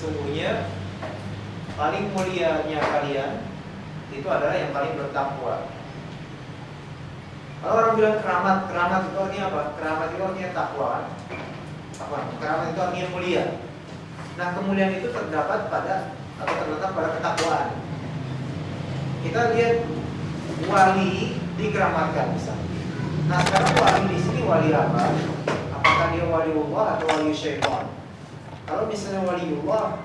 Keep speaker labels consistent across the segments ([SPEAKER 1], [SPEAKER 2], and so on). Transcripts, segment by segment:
[SPEAKER 1] sesungguhnya paling mulianya kalian itu adalah yang paling bertakwa. Kalau orang bilang keramat, keramat itu artinya apa? Keramat itu artinya takwa. Keramat itu artinya mulia. Nah, kemuliaan itu terdapat pada atau terletak pada ketakwaan. Kita lihat wali dikeramatkan misalnya. Nah, sekarang wali di sini wali apa? Apakah dia waliullah atau wali syaitan? Kalau misalnya waliullah,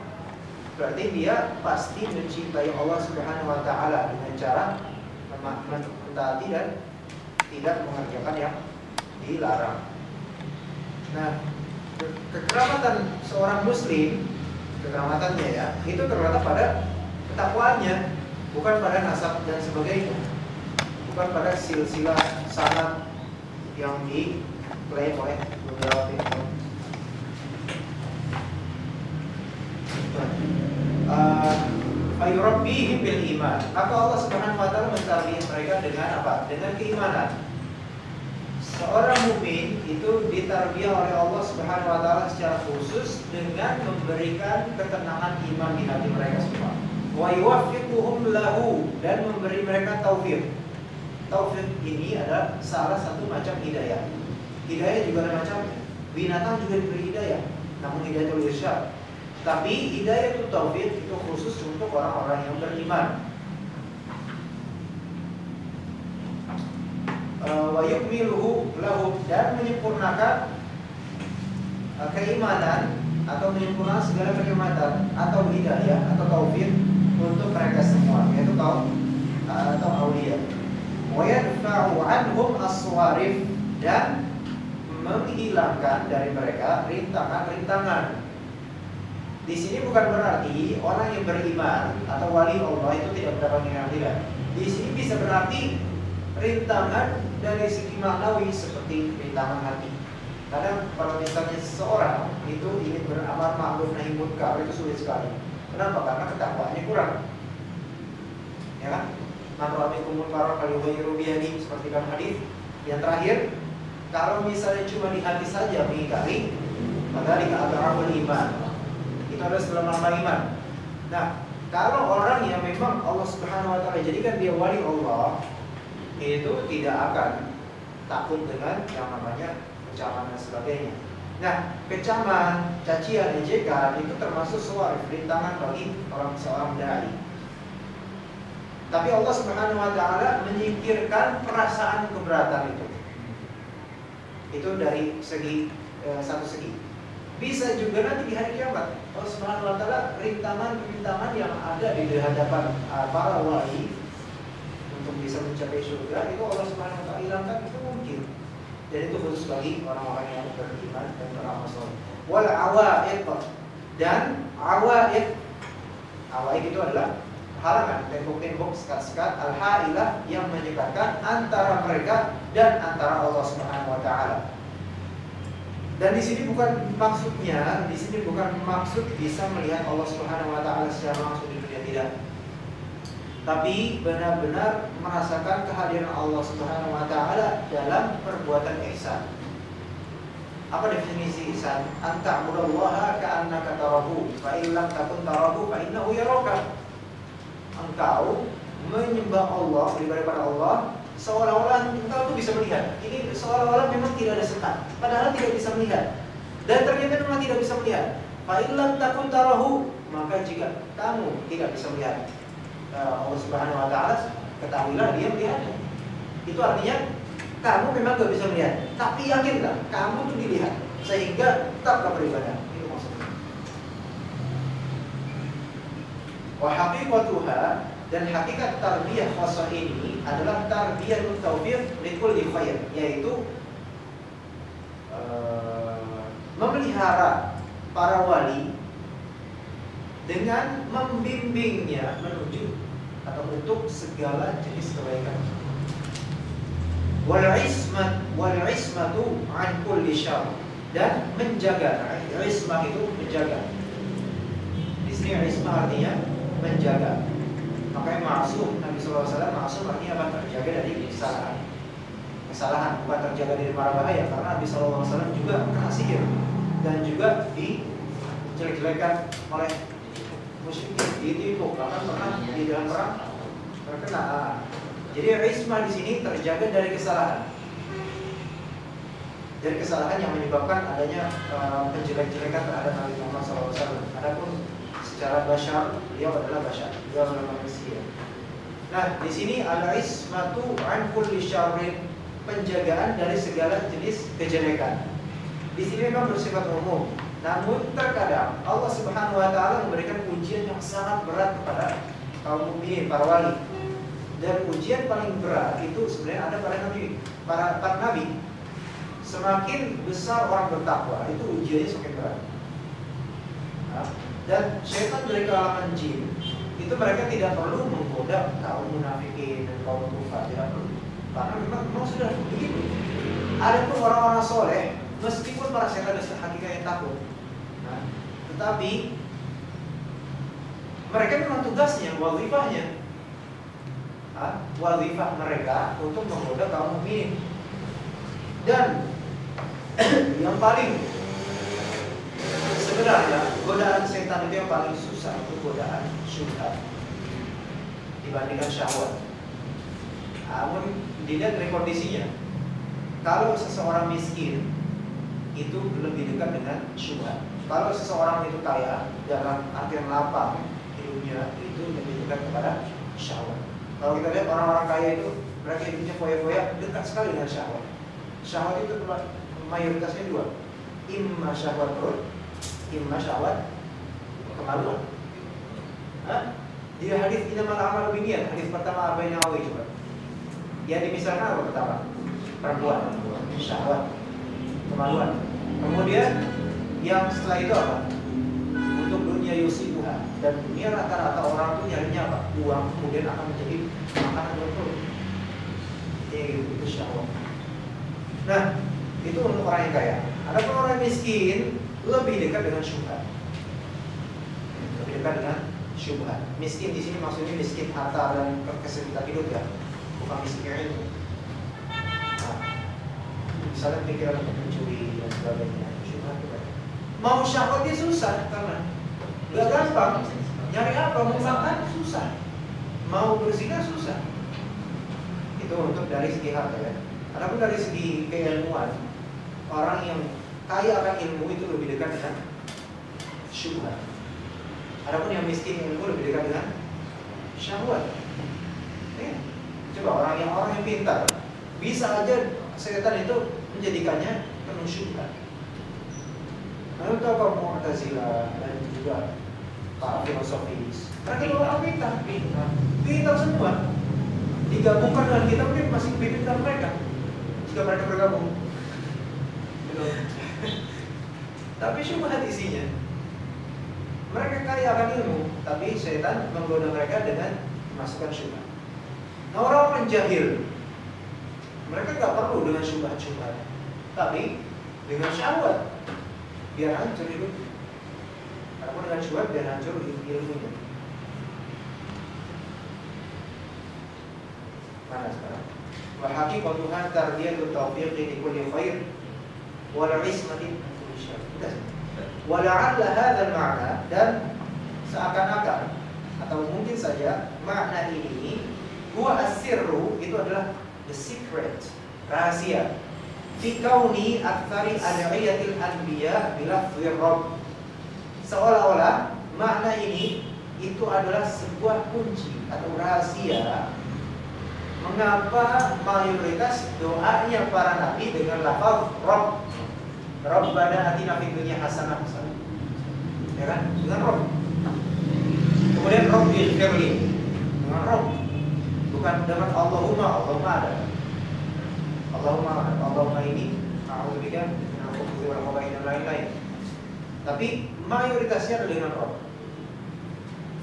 [SPEAKER 1] berarti dia pasti mencintai Allah Subhanahu wa taala dengan cara mentaati dan tidak mengerjakan yang dilarang. Nah, kekeramatan seorang muslim, kekeramatannya ya, itu terletak pada ketakwaannya, bukan pada nasab dan sebagainya, bukan pada silsilah sanad yang diklaim oleh beberapa pihak. Fayurabbihim bil iman. Maka Allah Subhanahu wa taala mentarbiyah mereka dengan apa? Dengan keimanan. Seorang mukmin itu ditarbiyah oleh Allah Subhanahu wa taala secara khusus dengan memberikan ketenangan iman di hati mereka semua. Wa yuwaffiquhum lahu, dan memberi mereka taufik. Taufik ini adalah salah satu macam hidayah. Hidayah juga ada macamnya. Binatang juga diberi hidayah, namun hidayatul irsyad. Tapi hidayah itu taufik itu khusus untuk orang-orang yang beriman. Wa yukmiluhu lahu, dan menyempurnakan keimanan atau menyempurnakan segala kenikmatan atau hidayah atau taufik untuk mereka semua, yaitu kaum atau aulia. Wa yadfa'u anhum as-sawarif, dan menghilangkan dari mereka rintangan-rintangan. Di sini bukan berarti orang yang beriman atau wali Allah itu tidak mendapat rintangan. Di sini bisa berarti rintangan dari segi maknawi seperti rintangan hati. Kadang kalau misalnya seseorang itu ingin beramar ma'ruf nahi munkar itu sulit sekali. Kenapa? Karena ketakwaannya kurang. Ya kan? Man ra'a minkum munkaran falyughayyirhu biyadihi, seperti dalam hadis. Yang terakhir, kalau misalnya cuma di hati saja mengingkari, maka dikatakan iman. Itu adalah selama iman. Nah, kalau orang yang memang Allah Subhanahu wa taala jadikan dia wali Allah, itu tidak akan takut dengan yang namanya kecaman dan sebagainya. Nah, kecaman, cacian, ejekan itu termasuk suara rintangan bagi seorang dai. Tapi Allah Subhanahu wa taala menyingkirkan perasaan keberatan itu. Itu dari segi satu segi. Bisa juga nanti di hari kiamat Allah Subhanahu wa taala rintangan-rintangan yang ada di hadapan para wali untuk bisa mencapai surga itu Allah Subhanahu wa taala hilangkan, itu mungkin. Dan itu khusus bagi orang-orang yang beriman dan beramal saleh. Wal awaiq, dan awaiq itu adalah halangan, tembok-tembok, sekat-sekat al-hailah yang menyekatkan antara mereka dan antara Allah Subhanahu wa taala. Dan di sini bukan maksudnya, di sini bukan maksud bisa melihat Allah Subhanahu wa taala secara langsung di dunia, tidak. Tapi benar-benar merasakan kehadiran Allah Subhanahu wa taala dalam perbuatan ihsan. Apa definisi ihsan? Anta ta'budallaha ka'annaka tarahu, fa in lam takun tarahu fa innahu yaraka. Engkau menyembah Allah, beribadah kepada Allah seolah-olah engkau itu bisa melihat. Ini seolah-olah memang tidak ada sekat, padahal tidak bisa melihat. Dan ternyata memang tidak bisa melihat. Fa in lam takun tarahu, maka jika kamu tidak bisa melihat Allah Subhanahu wa taala, ketahuilah dia melihat. Itu artinya kamu memang gak bisa melihat, tapi yakinlah kamu tuh dilihat, sehingga tetaplah beribadah. Itu maksudnya. Wa haqiqatuha, dan hakikat tarbiyah khasah ini adalah tarbiyatut taufiq likulli khair, yaitu memelihara para wali dengan membimbingnya menuju atau untuk segala jenis kebaikan. Wal ismatu an kulli syarr, dan menjaga. Ismah itu menjaga. Di sini ismah artinya menjaga. Makanya ma'sum, Nabi sallallahu alaihi wasallam ma'sum artinya apa? Terjaga dari kesalahan, bukan terjaga dari mara bahaya, karena Nabi sallallahu alaihi wasallam juga kena sihir dan juga menjelek-jelekan oleh musyrikin, ditipu, bahkan pernah di dalam perang terkena. Jadi ismah di sini terjaga dari kesalahan. Dari kesalahan yang menyebabkan adanya penjelek-jelekan terhadap Nabi Muhammad SAW. Adapun secara bashar, beliau adalah bashar, beliau adalah manusia. Nah, di sini al-ismatu an kulli syarrin, penjagaan dari segala jenis kejelekan. Di sini memang bersifat umum. Namun terkadang Allah Subhanahu wa taala memberikan ujian yang sangat berat kepada kaum mukminin, para wali. Dan ujian paling berat itu sebenarnya ada pada para nabi. Semakin besar orang bertakwa, itu ujiannya semakin berat. Nah, dan syaitan dari kalangan jin itu mereka tidak perlu menggoda kaum munafikin dan kaum kufar, tidak perlu, karena memang sudah begitu. Adapun orang-orang soleh, meskipun para setan dan hakikatnya takut, nah, tetapi mereka memang tugasnya, wazifahnya, wazifah mereka untuk menggoda kaum mukminin. Dan yang paling sebenarnya godaan setan itu yang paling susah itu godaan syubhat dibandingkan syahwat. Namun dilihat dari kondisinya, kalau seseorang miskin itu lebih dekat dengan syubhat. Kalau seseorang itu kaya dalam artian lapang hidupnya, itu lebih dekat kepada syahwat. Kalau kita lihat orang-orang kaya itu mereka hidupnya foya-foya, dekat sekali dengan syahwat. Syahwat itu mayoritasnya dua, imma syahwat perut, imma syahwat kemaluan. Di hadis innamal a'malu binniyat, hadis pertama apa yang Nawawi coba. Yang dimisalkan apa pertama? Perempuan, syahwat, kemaluan. Kemudian yang setelah itu apa? Untuk dunia yusibuha, dan dunia rata-rata orang itu nyarinya apa? Uang, kemudian akan menjadi makanan buat perut. Itu syahwat. Nah, itu untuk orang yang kaya. Adapun orang miskin lebih dekat dengan syubhat. Lebih dekat dengan syubhat. Miskin di sini maksudnya miskin harta dan kesulitan hidup ya, bukan miskin ilmu. Nah, misalnya pikiran untuk mencuri dan sebagainya, syubhat itu. Mau syahwat dia susah karena nggak gampang. Nyari apa? Mau makan susah. Mau berzina susah. Itu untuk dari segi harta ya. Adapun dari segi keilmuan, orang yang kaya akan ilmu itu lebih dekat dengan syubhat. Adapun yang miskin ilmu lebih dekat dengan syahwat. Coba orang yang pintar, bisa aja setan itu menjadikannya penuh syubhat. Lalu tahu kaum Mu'tazilah dan juga para filosofis, mereka orang pintar semua. Digabungkan dengan kita mungkin masih lebih pintar mereka jika mereka bergabung. Tapi syubhat isinya, mereka kaya akan ilmu, tapi setan menggoda mereka dengan memasukkan syubhat. Nah, orang jahil, mereka nggak perlu dengan syubhat-syubhat, tapi dengan syahwat biar hancur hidup. Karena dengan syubhat biar hancur ilmunya. Mana sekarang? Wa haqiqatuha tarbiyatu tawfiqi li kulli khair wal ismati min kulli syarr. Wa la'alla hadzal ma'na, dan seakan-akan atau mungkin saja makna ini huwa as-sirru, itu adalah the secret, rahasia fi kauni aktsari ad'iyatil anbiya bila rabb. Seolah-olah makna ini itu adalah sebuah kunci atau rahasia mengapa mayoritas doanya para nabi dengan lafaz Rabb. Rabbana atina fid dunya hasanah, ya kan? Dengan Rabb. Kemudian Rabbil firli dengan Rabb. Bukan dengan Allahumma ada. Allahumma ini a'udzubika min al-khubuthi wal khaba'ith dan lain-lain. Tapi mayoritasnya adalah dengan Rabb.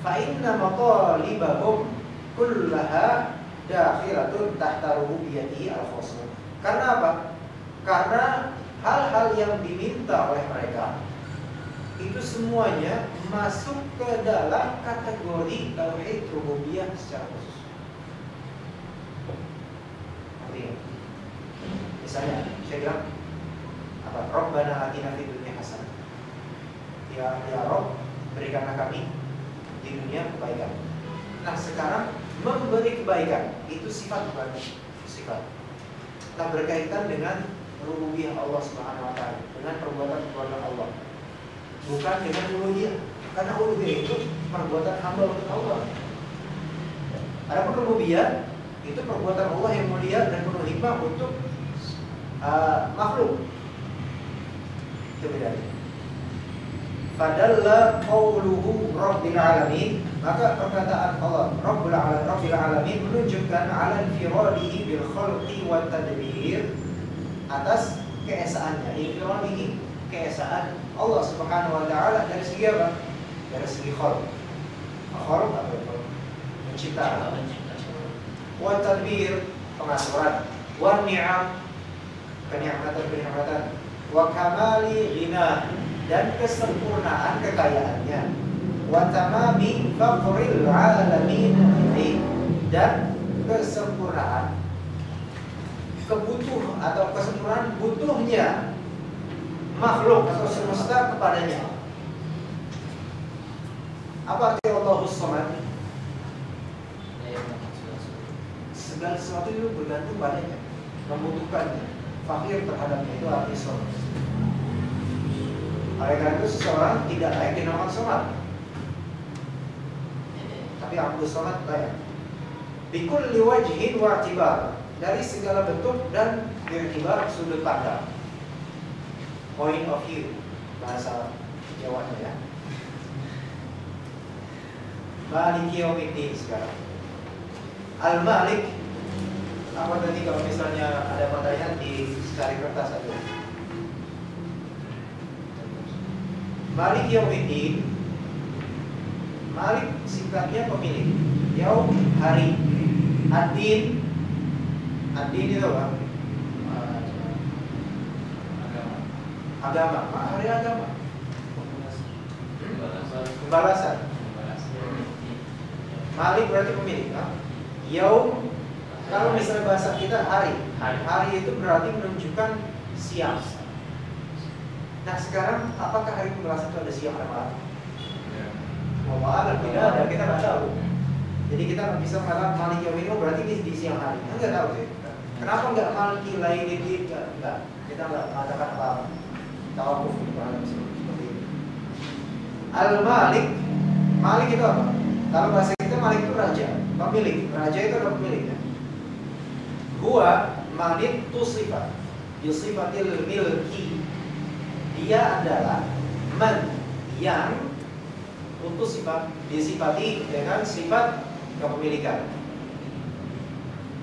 [SPEAKER 1] Fa inna matalibahum kullaha dakhilatun tahta rububiyyatihi al-khassa. Karena apa? Karena hal-hal yang diminta oleh mereka itu semuanya masuk ke dalam kategori tauhid rububiyah secara khusus. Artinya, misalnya saya bilang apa? Rabbana atina fid dunya hasanah. ya Rob, berikanlah kami di dunia kebaikan. Nah sekarang memberi kebaikan itu sifat bukan sifat. Nah berkaitan dengan rububiyah Allah Subhanahu wa taala, dengan perbuatan Allah. Bukan dengan uluhiyah. Karena uluhiyah itu perbuatan hamba untuk Allah. Adapun rububiyah itu perbuatan Allah yang mulia dan penuh hikmah untuk makhluk. Itu bedanya. Fadalla qauluhu Rabbil Alamin, maka perkataan Allah Rabbil Alamin menunjukkan ala infiradihi bil khalqi wa tadbir, atas keesaannya. Infiradihi, keesaan Allah Subhanahu wa taala dari segi apa? Dari segi khalq. Khalq apa itu? Mencipta. Wa tadbir, pengaturan. Wa ni'am, kenikmatan. Wa kamali ghina, dan kesempurnaan kekayaannya. Wa tamami faqril alamin, dan kesempurnaan kesempurnaan butuhnya makhluk atau semesta kepadanya. Apa arti Allahus Samad? Segala sesuatu itu bergantung padanya, membutuhkannya, fakir terhadapnya, itu arti samad. Oleh karena itu seseorang tidak layak dinamakan somad, tapi Abdus Somad layak. Bikulli wajhin wa i'tibar, dari segala bentuk dan i'tibar, sudut pandang, point of view, bahasa Jawanya ya. Maliki yaumiddin sekarang. Al-Malik, apa tadi kalau misalnya ada pertanyaan di cari kertas aja. Malik yaumiddin, Malik singkatnya pemilik. Yaum, hari. Ad-din, ad-din itu apa? Agama. Hari agama. Pembalasan. Malik berarti pemilik. Yaum, kalau misalnya bahasa kita hari. Hari itu berarti menunjukkan siang. Nah sekarang apakah hari pembalasan itu ada siang atau malam? Malam tidak ada, kita nggak tahu. Jadi kita nggak bisa mengatakan Malik Yaumino berarti di siang hari. Nggak tahu sih. Kenapa nggak Maliki Lailidin? Nggak. Kita nggak mengatakan apa. Tawakuf seperti ini. Al-Malik, Malik itu apa? Kalau bahasa kita Malik itu raja, pemilik. Raja itu adalah pemiliknya. Gua Malik itu sifat, yusifatil milki. Dia adalah man, yang untuk sifat disifati dengan sifat kepemilikan.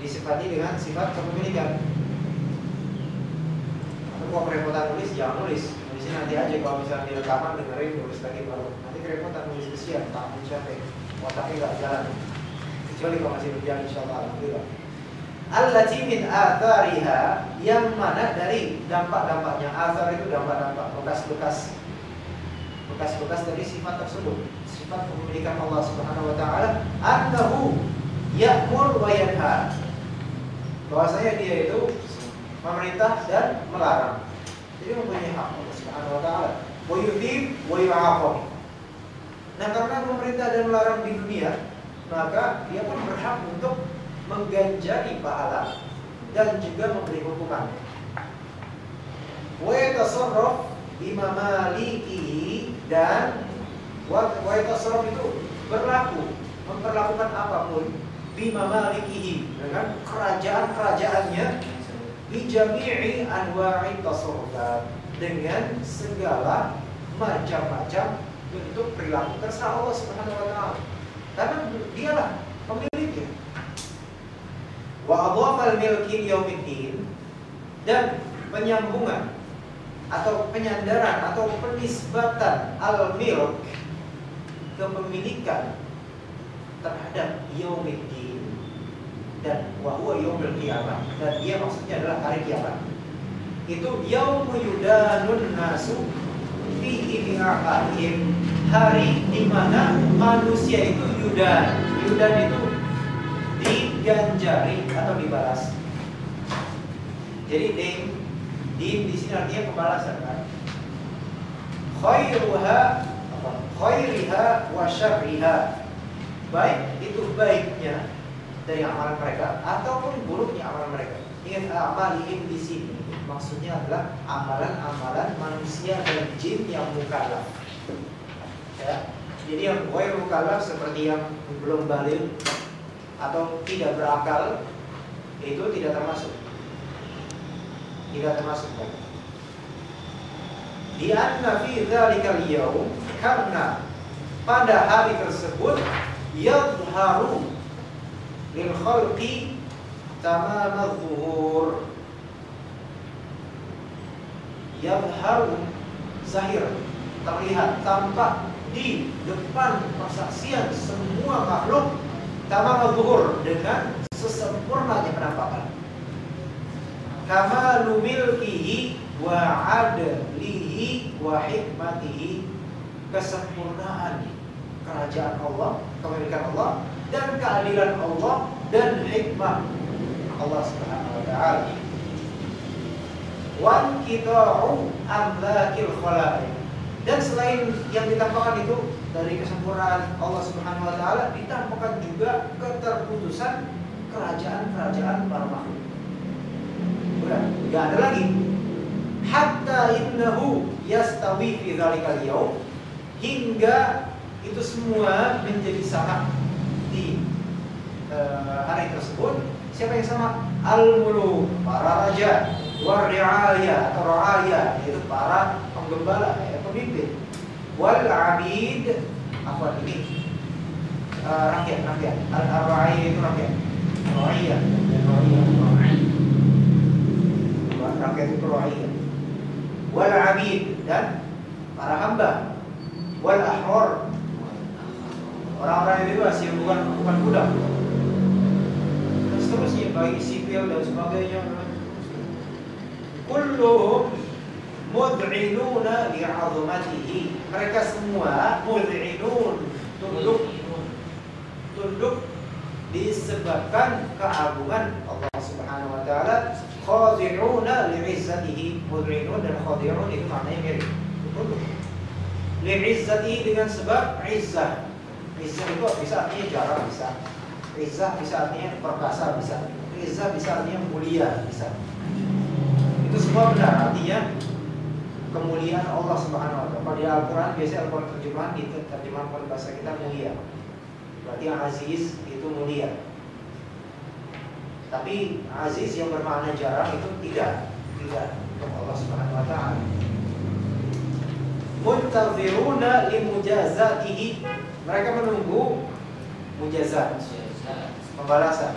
[SPEAKER 1] Disifati dengan sifat kepemilikan. Kalau kerepotan nulis, jangan nulis. Nulisnya nanti aja, kalau misalnya di rekaman dengerin, nulis lagi baru. Nanti kerepotan nulis kesian, tak capek, otaknya nggak jalan. Kecuali kalau masih berjalan, insyaallah alhamdulillah. Allati min athariha, yang mana dari dampak-dampaknya. Athar itu dampak-dampak, bekas-bekas dari sifat tersebut, sifat kepemilikan Allah Subhanahu wa taala. Annahu ya'mur wa yanha, bahwasanya dia itu memerintah dan melarang. Jadi mempunyai hak Allah Subhanahu wa taala. Wa yudhib wa yu'aqab. Nah, karena memerintah dan melarang di dunia, maka dia pun berhak untuk mengganjari pahala dan juga memberi hukuman. Wa yatasarraf bima malikihi, dan wa yatasarraf itu berlaku, memperlakukan apapun bima malikihi, dengan kerajaan-kerajaannya, bi jami'i anwa'i tasarrufat, dengan segala macam-macam bentuk perilaku terserah Allah Subhanahu wa taala. Karena dialah pemiliknya. Wa adhafa al-milki yaumiddin, dan penyambungan atau penyandaran atau penisbatan al-milk, kepemilikan terhadap yaumiddin, dan wa huwa yaumul qiyamah, dan dia maksudnya adalah hari kiamat. Itu yaumu yudanun nasu fihi bi'aqaihim, hari di mana manusia itu yudan itu diganjari atau dibalas. Jadi din di sini artinya pembalasan kan. khairiha wa syarriha, baik itu baiknya dari amalan mereka ataupun buruknya amalan mereka. Ingat, amalihim di sini maksudnya adalah amalan-amalan manusia dan jin yang mukallaf. Ya. Jadi yang ghair mukallaf seperti yang belum baligh atau tidak berakal itu tidak termasuk. Tidak termasuk. Di anna fi dzalikal yaum, karena pada hari tersebut yadhharu lil khalqi tamamaz zuhur. Yadhharu zahir, terlihat, tampak di depan persaksian semua makhluk tamamaz zuhur, dengan sesempurnanya penampakan. Kamalu milkihi wa adlihi wa hikmatihi, kesempurnaan kerajaan Allah, kepemilikan Allah, dan keadilan Allah dan hikmah Allah Subhanahu wa taala. Wan qita'u amlakil khalaiq, dan selain yang ditampakkan itu dari kesempurnaan Allah Subhanahu wa taala, ditampakkan juga keterputusan kerajaan-kerajaan para makhluk. Udah, enggak ada lagi. Hatta innahu yastawi fi dzalikal yaum, hingga itu semua menjadi sama di hari tersebut. Siapa yang sama? Al-muluk, para raja, war-ri'aya atau ra'aya, yaitu para penggembala, pemimpin. Wal-abid, apa ini? Rakyat. Al-ra'aya itu rakyat. Ra'aya, rakyat itu ra'aya. Wal-abid, dan para hamba. Wal-ahrar, orang-orang yang bebas yang bukan budak. Dan seterusnya, bagi sipil dan sebagainya. Kulluhum mud'inuna li'azamatihi, mereka semua mud'inun, tunduk disebabkan keagungan Allah Subhanahu wa taala. Khadi'una li'izzatihi, mud'inun dan khadi'un itu maknanya mirip, tunduk. Li'izzatihi, dengan sebab izzah. Izzah itu bisa artinya jarang, bisa. Izzah bisa artinya perkasa, bisa. Izzah bisa artinya mulia, bisa. Itu semua benar, artinya kemuliaan Allah Subhanahu wa taala. Kalau di Al-Qur'an biasanya Al-Qur'an terjemahan di terjemahan bahasa kita mulia. Berarti aziz itu mulia. Tapi aziz yang bermakna jarang itu tidak untuk Allah Subhanahu wa taala. Muntaziruna limujazatihi, mereka menunggu mujazat, pembalasan.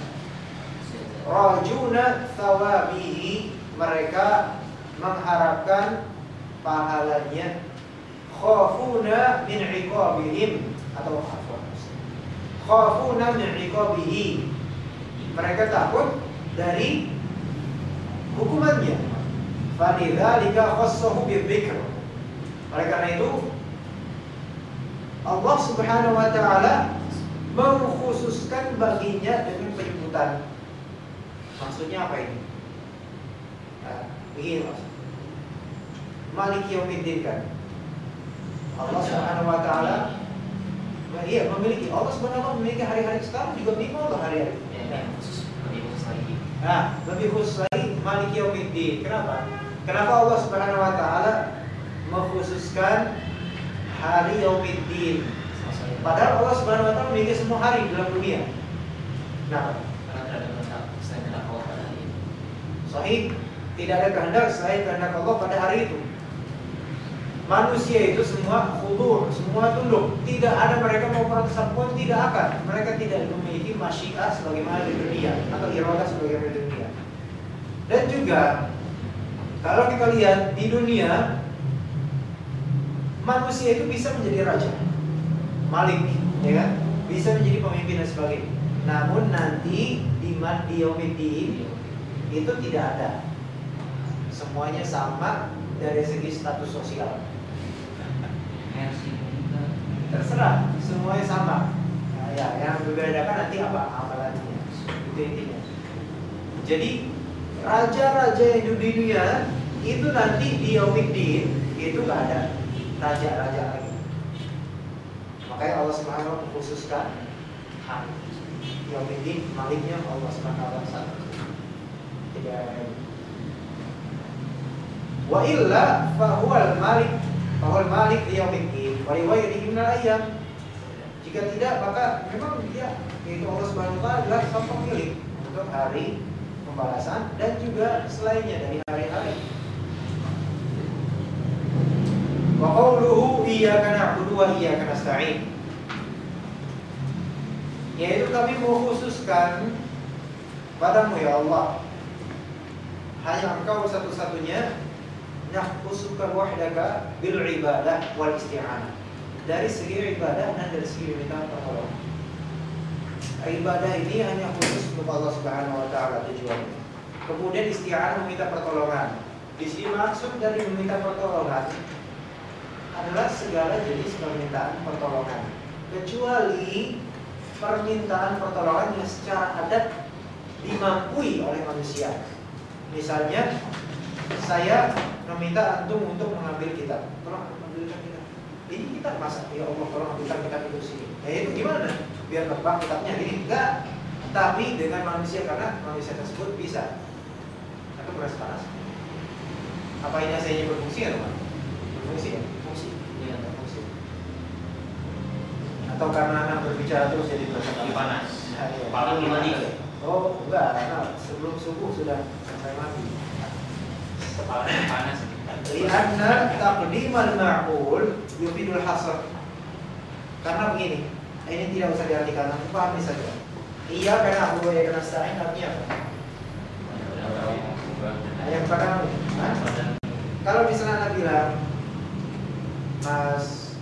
[SPEAKER 1] Rajuna thawabihi, mereka mengharapkan pahalanya. Khafuna min iqabihim, atau khafuna min iqabihi, mereka takut dari hukumannya. Falidzalika khassahu bidzikr, oleh karena itu Allah Subhanahu wa taala mengkhususkan baginya dengan penyebutan. Maksudnya apa ini? Begini maksudnya. Malik Yaumiddin kan, Allah Subhanahu wa taala memiliki, Allah Subhanahu wa taala memiliki hari-hari. Sekarang juga bingung loh hari-hari. Lebih khusus lagi. Lebih khusus lagi Malik Yaumiddin. Kenapa? Kenapa Allah Subhanahu wa taala mengkhususkan hari Yaumiddin? Padahal Allah Subhanahu wa taala memiliki semua hari dalam dunia. Kenapa? Karena tidak ada kehendak selain kehendak Allah pada hari itu. Sahih, tidak ada kehendak selain kehendak Allah pada hari itu. Manusia itu semua khudur, semua tunduk. Tidak ada mereka mau protes pun tidak akan. Mereka tidak memiliki masyiah sebagaimana di dunia atau iradah sebagaimana di dunia. Dan juga kalau kita lihat di dunia, manusia itu bisa menjadi raja, malik, ya kan? Bisa menjadi pemimpin dan sebagainya. Namun nanti di Yaumiddin itu tidak ada. Semuanya sama dari segi status sosial. Terserah, semuanya sama. Nah, ya, yang membedakan nanti apa amalannya. Itu intinya. Jadi raja-raja yang di dunia itu nanti di Yaumiddin itu nggak ada. raja-raja lagi. Makanya Allah Subhanahu wa taala mengkhususkan hari Yaumiddin, maliknya Allah Subhanahu wa taala. Tidak. Wa illa fa huwal malik liyaumiddin wa liwayrihi minal ayyam. Jika tidak, maka memang dia, yaitu Allah Subhanahu wa taala, adalah sang pemilik untuk hari pembalasan dan juga selainnya dari hari-hari. Wa qawluhu iyyaka na'budu wa iyyaka nasta'in, yaitu kami mengkhususkan padamu ya Allah, hanya Engkau satu-satunya, nahkusuka wahdaka bil ibadah wal isti'anah, dari segi ibadah dan dari segi meminta pertolongan. Ibadah ini hanya khusus untuk Allah Subhanahu wa taala tujuannya. Kemudian isti'anah, meminta pertolongan. Di sini maksud dari meminta pertolongan adalah segala jenis permintaan pertolongan, kecuali permintaan pertolongan yang secara adat dimampui oleh manusia. Misalnya, saya meminta antum untuk mengambil kitab, tolong ambilkan kitab. Ini kitab masa, ya Allah tolong ambilkan kitab itu sini. Ya itu gimana? Biar terbang kitabnya ini enggak. Tapi dengan manusia, karena manusia tersebut bisa. Aku merasa panas. Apa ini saya berfungsi ya teman? Berfungsi ya? Fungsi. Iya, berfungsi. Atau karena anak berbicara terus jadi berasa panas?
[SPEAKER 2] Kepala mati.
[SPEAKER 1] Oh enggak, karena sebelum subuh sudah selesai mati.
[SPEAKER 2] Kepala panas.
[SPEAKER 1] Lianna taqdimal ma'qul yufidul hasr. Karena begini, ini tidak usah diartikan, aku pahami saja. Iya karena aku ya kena sa'in artinya apa? Yang pada kalau misalnya Anda bilang, Mas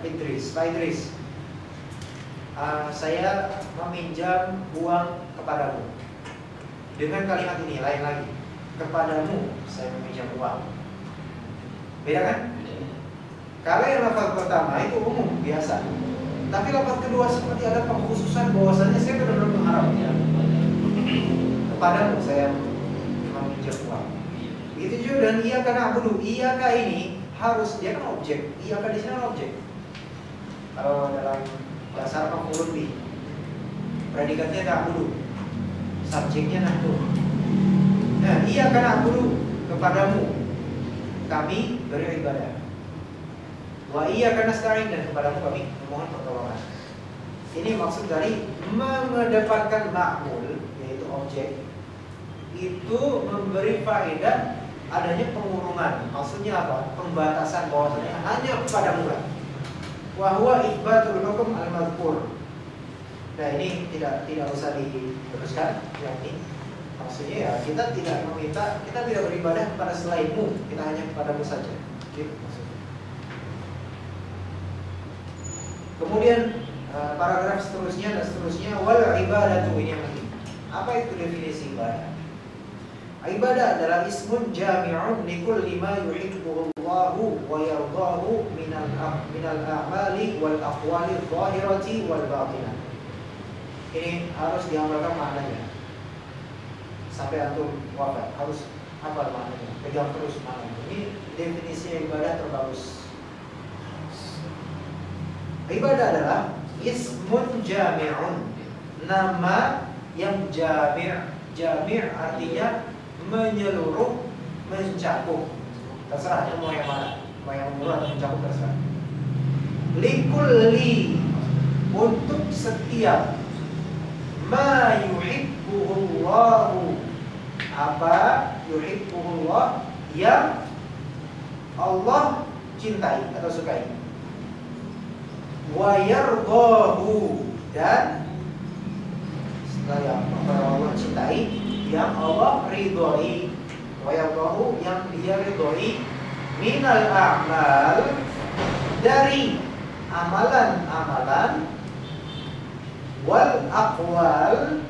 [SPEAKER 1] Idris, Pak Idris, saya meminjam uang kepadamu. Dengan kalimat ini lain lagi, kepadamu saya meminjam uang. Beda kan? Kalau yang lafaz pertama itu umum, biasa. Tapi lafaz kedua seperti ada pengkhususan bahwasanya saya benar-benar mengharapnya. Kepadamu saya meminjam uang. Begitu juga dan iya karena abudu. Iya kah ini harus dia kan objek. Iya kah di sini objek. Kalau dalam bahasa Arab maf'ulun bih, predikatnya na'budu, subjeknya nahnu. Nah, iya karena abudu, kepadamu kami beribadah. Wa iyyaka nasta'in, dan kepadamu kami memohon pertolongan. Ini maksud dari mengedepankan ma'mul, yaitu objek, itu memberi faedah adanya pengurungan. Maksudnya apa? Pembatasan bahwasanya hanya kepadamu lah. Wa huwa itsbatul hukum al-mazkur. Nah, ini tidak usah diteruskan yang ini. Maksudnya ya kita tidak meminta, kita tidak beribadah kepada selainmu, kita hanya kepadamu saja. Gitu maksudnya. Kemudian paragraf seterusnya dan seterusnya, wal ibadatu, ini yang penting. Apa itu definisi ibadah? Ibadah adalah ismun jami'un likulli ma yuhibbuhu Allahu wa yardahu minal a'mali wal aqwali adh-dhahirati wal batinah. Ini harus diamalkan maknanya. Sampai antum wafat harus hafal maknanya, pegang terus maknanya. Ini definisi ibadah terbagus. Ibadah adalah ismun jami'un, nama yang jami' artinya menyeluruh, mencakup. Terserah mau yang mana, mau yang menyeluruh atau mencakup terserah. Likulli, untuk setiap, ma yuhibbuhullahu, apa yuhibbuhullah, yang Allah cintai atau sukai. Wa yardahu, dan setelah yang Allah cintai, yang Allah ridhoi. Wa yardahu, yang dia ridhoi, minal a'mal, dari amalan-amalan, wal aqwal,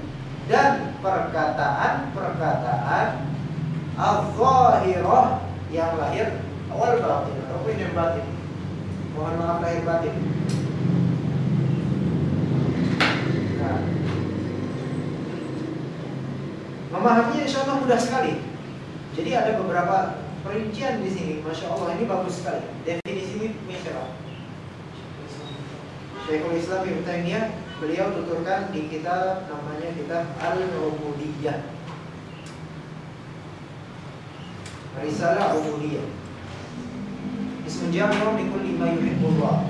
[SPEAKER 1] dan perkataan-perkataan, al-zahirah, yang lahir, wal batin, ataupun yang batin. Mohon maaf lahir batin. Nah, memahaminya insya Allah mudah sekali. Jadi ada beberapa perincian di sini, masya Allah, ini bagus sekali. Definisi ini Syekhul Islam Ibnu Taimiyah beliau tuturkan di kitab namanya kitab Al-Ubudiyah. Risalah Ubudiyah. Ismun jami'un li kulli ma yuhibbullah.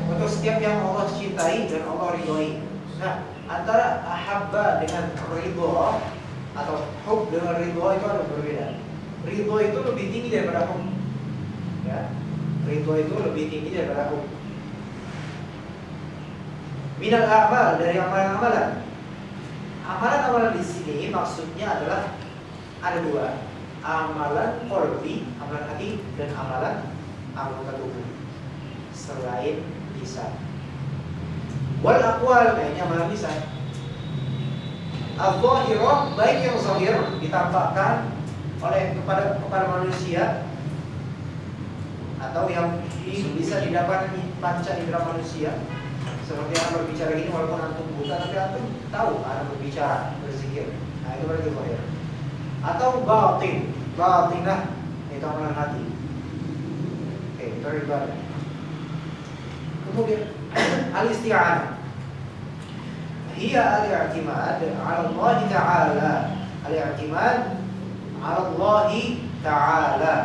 [SPEAKER 1] Untuk setiap yang Allah cintai dan Allah ridhoi. Nah, antara ahabba dengan ridho atau hub dengan ridho itu ada berbeda. Ridho itu lebih tinggi daripada hub. Ya. Ridho itu lebih tinggi daripada hub. Minal a'mal, dari amalan-amalan. Amalan-amalan di sini maksudnya adalah ada dua. Amalan qalbi, amalan hati, dan amalan anggota tubuh selain lisan. Wal aqwal, ini amalan lisan. Al-zahirah, baik yang zahir ditampakkan oleh kepada manusia atau yang bisa didapat panca indera manusia. Seperti yang berbicara gini walaupun antum buta tapi antum tahu ada berbicara, berzikir. Nah, itu berarti zahir. Atau batin, batinah itu amalan hati. Oke, itu ibadah. Kemudian al-isti'anah. Hiya al-i'timad 'ala Allah Ta'ala. Al-i'timad 'ala Allah Ta'ala.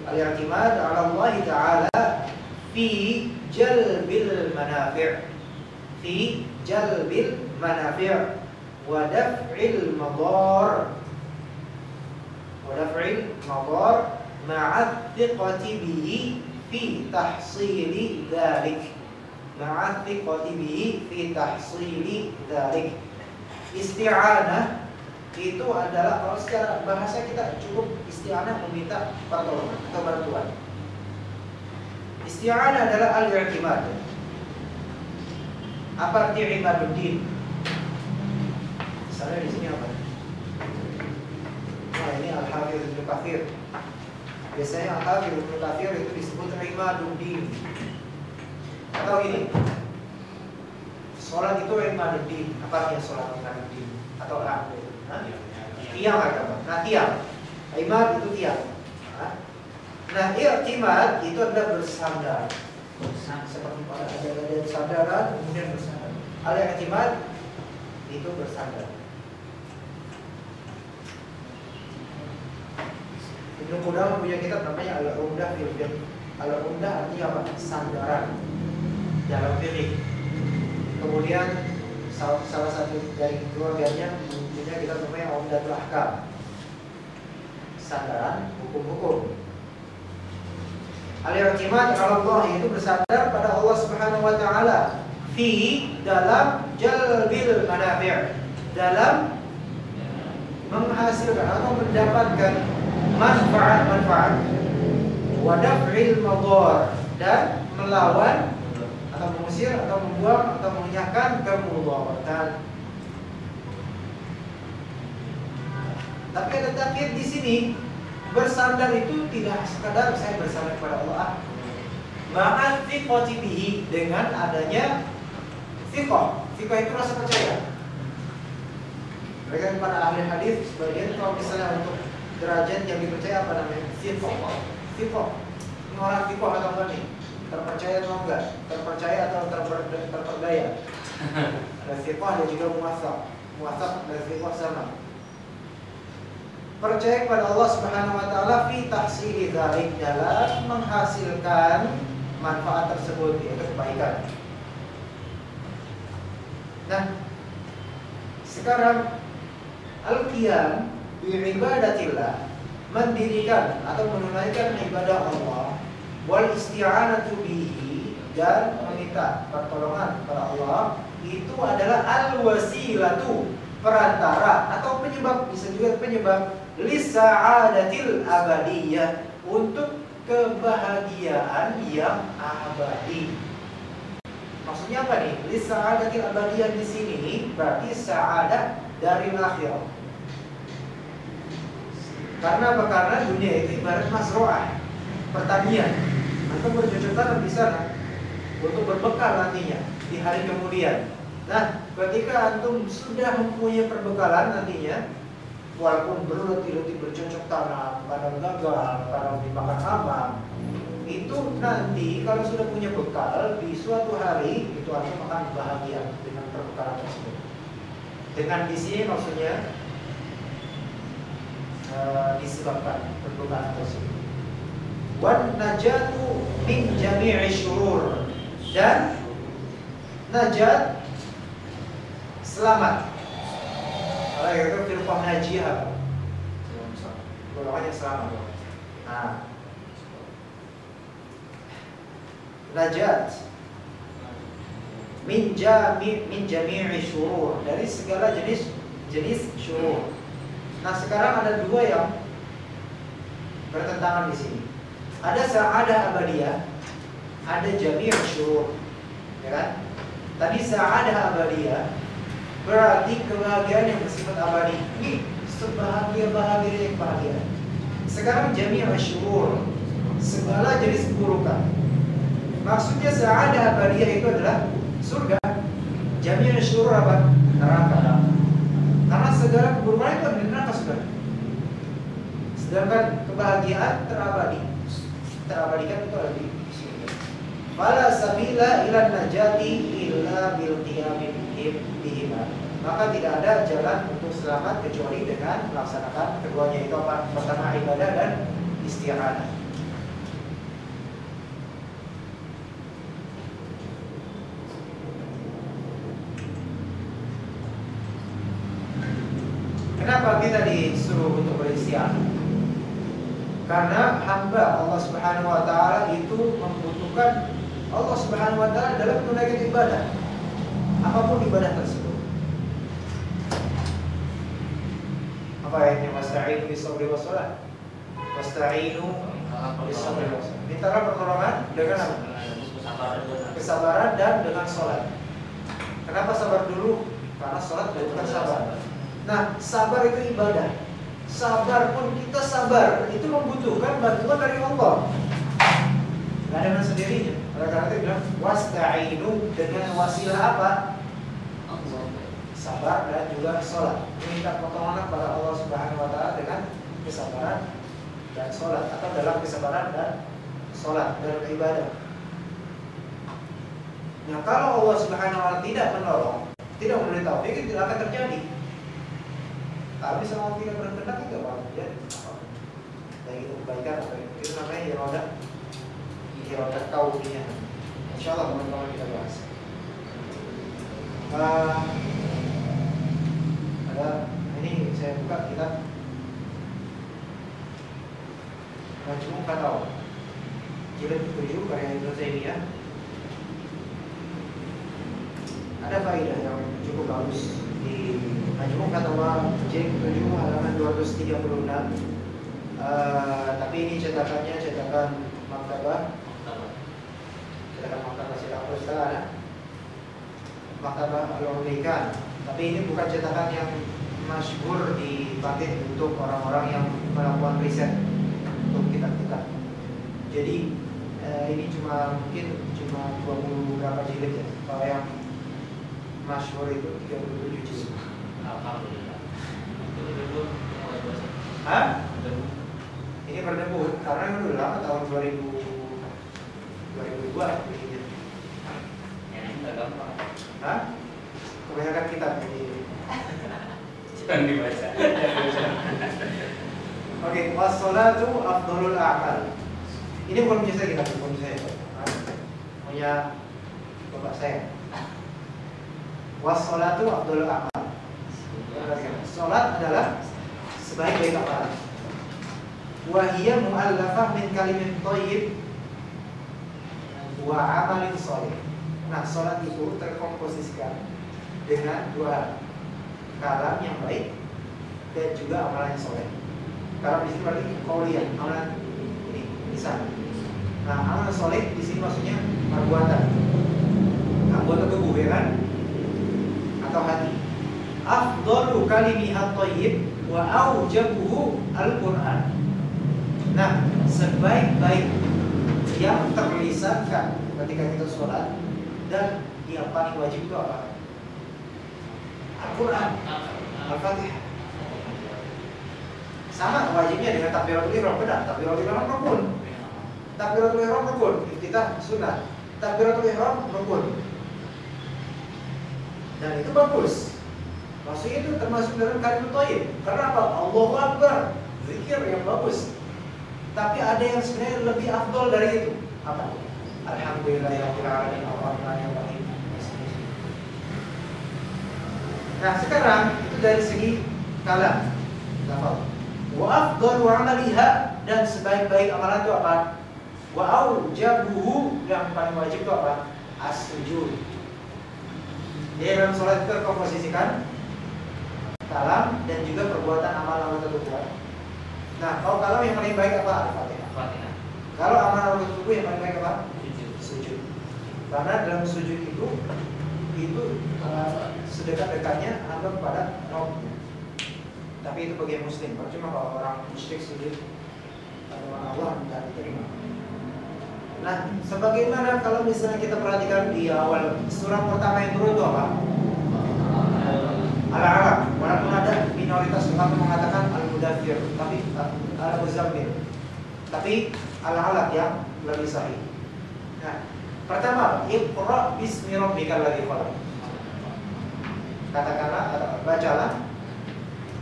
[SPEAKER 1] Al-i'timad 'ala Allah Ta'ala fi jalbil manafi'. Fi jalbil manafi' wa daf'il madar. Wa daf'il madar ma'a thiqati bihi fi tahsili dzalik. Ma'a thiqati bihi fi tahsili dzalik. Isti'anah itu adalah, kalau secara bahasa kita cukup isti'anah meminta pertolongan atau bantuan. Isti'anah adalah al-i'timad. Apa arti ibaduddin? Misalnya di sini apa? Nah, ini Al-Hafidz Ibnu Katsir. Biasanya Al-Hafidz Ibnu Katsir itu disebut ibaduddin. Atau ini, sholat itu ibaduddin. Apa artinya sholat ibaduddin? Atau apa? Tiang agama. Nah, tiang. Imad itu tiang. Nah, i'timad itu adalah bersandar. Seperti pada ada sandaran kemudian bersandar. Al-i'timad itu bersandar. Ibnu Qudamah punya kitab namanya Al-Umdah fil Fiqh. Al-Umdah artinya apa? Sandaran dalam fikih. Kemudian salah satu dari keluarganya punya kitab namanya Umdatul Ahkam. Sandaran hukum-hukum. Al-i'timad 'ala Allah itu bersandar pada Allah Subhanahu wa taala fi dalam jalbil manafi', dalam menghasilkan atau mendapatkan manfaat-manfaat, wa daf'il madar, dan melawan atau mengusir atau membuang atau menghilangkan kemudaratan. Tapi ada takkid di sini. Bersandar itu tidak sekadar saya bersandar kepada Allah. Ma'al thiqati bihi, dengan adanya thiqah. Thiqah itu rasa percaya. Mereka para ahli hadis sebagian kalau misalnya untuk derajat yang dipercaya apa namanya? Thiqah. Thiqah. Ini orang thiqah atau enggak nih? Terpercaya atau enggak? Terpercaya atau terperdaya? Ada thiqah, ada juga muwaththaq. Muwaththaq dan thiqah sama. Percaya kepada Allah Subhanahu wa taala fi tahsili dzalik, dalam menghasilkan manfaat tersebut, yaitu kebaikan. Nah, sekarang al-qiyam bi ibadatillah, mendirikan atau menunaikan ibadah Allah, wal isti'anatu bihi, dan meminta pertolongan kepada Allah, itu adalah al-wasilatu, perantara atau penyebab, bisa juga penyebab lisa'adatil abadiyah, untuk kebahagiaan yang abadi. Maksudnya apa nih? Lisa'adatil abadiyah di sini berarti sa'adah dari akhirah. Karena apa? Karena dunia itu ibarat masroah, pertanian. Antum bercocok tanam di sana untuk berbekal nantinya di hari kemudian. Nah, ketika antum sudah mempunyai perbekalan nantinya, walaupun berletih-letih bercocok tanam, kadang gagal, kadang dimakan hama, itu nanti kalau sudah punya bekal di suatu hari itu antum akan bahagia dengan perbekalan tersebut. Dengan di sini maksudnya disebabkan perbekalan tersebut. Wan najatu min jami'i syurur, dan najat selamat. Kalau itu firqah najiyah, golongan yang selamat. Nah, najat min jami'i syurur, dari segala jenis syurur. Nah, sekarang ada dua yang bertentangan di sini. Ada sa'adah abadiyah, ada jami' syurur, ya kan? Tadi sa'adah abadiyah berarti kebahagiaan yang bersifat abadi. Ini sebahagia-bahagia yang bahagia. Sekarang jami' syurur, segala jenis keburukan. Maksudnya sa'adah abadiyah itu adalah surga. Jami' syurur apa? Neraka. Karena segala keburukan itu ada di neraka, sudah. Sedangkan kebahagiaan terabadikan itu ada di sini. Fala sabila ila najati illa bil qiyami bihima. Maka tidak ada jalan untuk selamat kecuali dengan melaksanakan keduanya, itu apa? Pertama ibadah dan isti'anah. Kenapa kita disuruh untuk beristi'anah? Karena hamba Allah Subhanahu wa taala itu membutuhkan Allah Subhanahu wa taala dalam menunaikan ibadah. Apapun ibadah tersebut. Apa ayatnya? Wasta'inu bis-sabri was-shalah. Wasta'inu bis-sabri was-shalah. Mintalah pertolongan dengan apa? Kesabaran dan dengan salat. Kenapa sabar dulu? Karena salat bukan sabar. Nah, sabar itu ibadah. Sabar pun kita sabar itu membutuhkan bantuan dari Allah. Gak ada dengan sendirinya. Oleh karena itu bilang wasta'inu, dengan wasilah apa? Sabar dan juga sholat. Minta pertolongan kepada Allah Subhanahu wa taala dengan kesabaran dan sholat, atau dalam kesabaran dan sholat dalam ibadah. Nah, kalau Allah Subhanahu wa taala tidak menolong, tidak memberi taufik, itu tidak akan terjadi. Tapi sama tidak berkenan itu apa? Ya, baik itu kebaikan atau itu namanya iroda kaumnya. Insyaallah teman-teman kita bahas. Ada ini saya buka kitab Majmu' Fatawa jilid 7 karya Ibnu Taimiyah. Ada faedah yang cukup bagus di Majmu' Fatawa jilid 7 halaman 236. Tapi ini cetakan Maktabah Silahul Ustaz, Maktabah Al-Ulaikan. Tapi ini bukan cetakan yang masyhur dipakai untuk orang-orang yang melakukan riset untuk kitab-kitab. Jadi ini mungkin cuma 20 berapa jilid ya. Kalau yang masyhur itu 37 jilid.
[SPEAKER 2] Alhamdulillah.
[SPEAKER 1] Hah? Ini berdebut karena itu udah lama, tahun 2002 bikinnya.
[SPEAKER 2] Tidak gampang.
[SPEAKER 1] Hah? Kebanyakan kitab jadi.
[SPEAKER 2] Jangan dibaca.
[SPEAKER 1] Oke, was-sholatu afdhalul a'mal. Ini bukan punya saya, bukan punya saya. Punya bapak saya. Was-sholatu afdhalul a'mal. Salat adalah sebaik-baik amal. Wa hiya mu'allafah min kalimin thayyib wa amalin shalih. Nah, salat itu terkomposisikan dengan dua hal, kalam yang baik dan juga amalan yang soleh. Kalam di sini berarti qauliyah, amalan ini lisan. Nah, amalan soleh di sini maksudnya perbuatan, anggota tubuh, ya kan? Atau hati. Afdalu kalimihat thayyib wa aujabuhu Al-Qur'an. Nah, sebaik-baik yang terlisankan ketika kita sholat dan yang paling wajib itu apa? Al-Quran, Al-Fatihah. Sama wajibnya dengan takbiratul ihram, benar? Takbiratul ihram rukun. Takbiratul ihram rukun, iftitah sunnah. Takbiratul ihram rukun. Dan itu bagus. Maksudnya itu termasuk dalam kalimat thayyib. Karena apa? Allahu Akbar, zikir yang bagus. Tapi ada yang sebenarnya lebih afdol dari itu. Apa? Alhamdulillahirabbil alamin arrahmanir rahim. Nah, sekarang itu dari segi kalam, lafaz. Wa afdalu amaliha, dan sebaik-baik amalan itu apa? Wa aujabuhu, yang paling wajib itu apa? As-sujud. Jadi dalam sholat itu terkomposisikan kalam dan juga perbuatan amal tertentu. Nah, kalau kalam yang paling baik apa? Al-Fatihah. Kalau amal tertentu yang paling baik apa? Sujud. Karena dalam sujud itu sedekat-dekatnya anggap pada Rabb. Tapi itu bagi muslim. Percuma kalau orang musyrik sujud atau Allah tidak diterima. Nah, sebagaimana kalau misalnya kita perhatikan di awal surah pertama yang turun itu apa? Al-Alaq. Walaupun ada minoritas ulama mengatakan Al-Mudaththir, tapi Al-Muzammil. Tapi Al-Alaq yang lebih sahih. Nah, pertama, Iqra bismi rabbikal ladzi khalaq. Katakanlah atau bacalah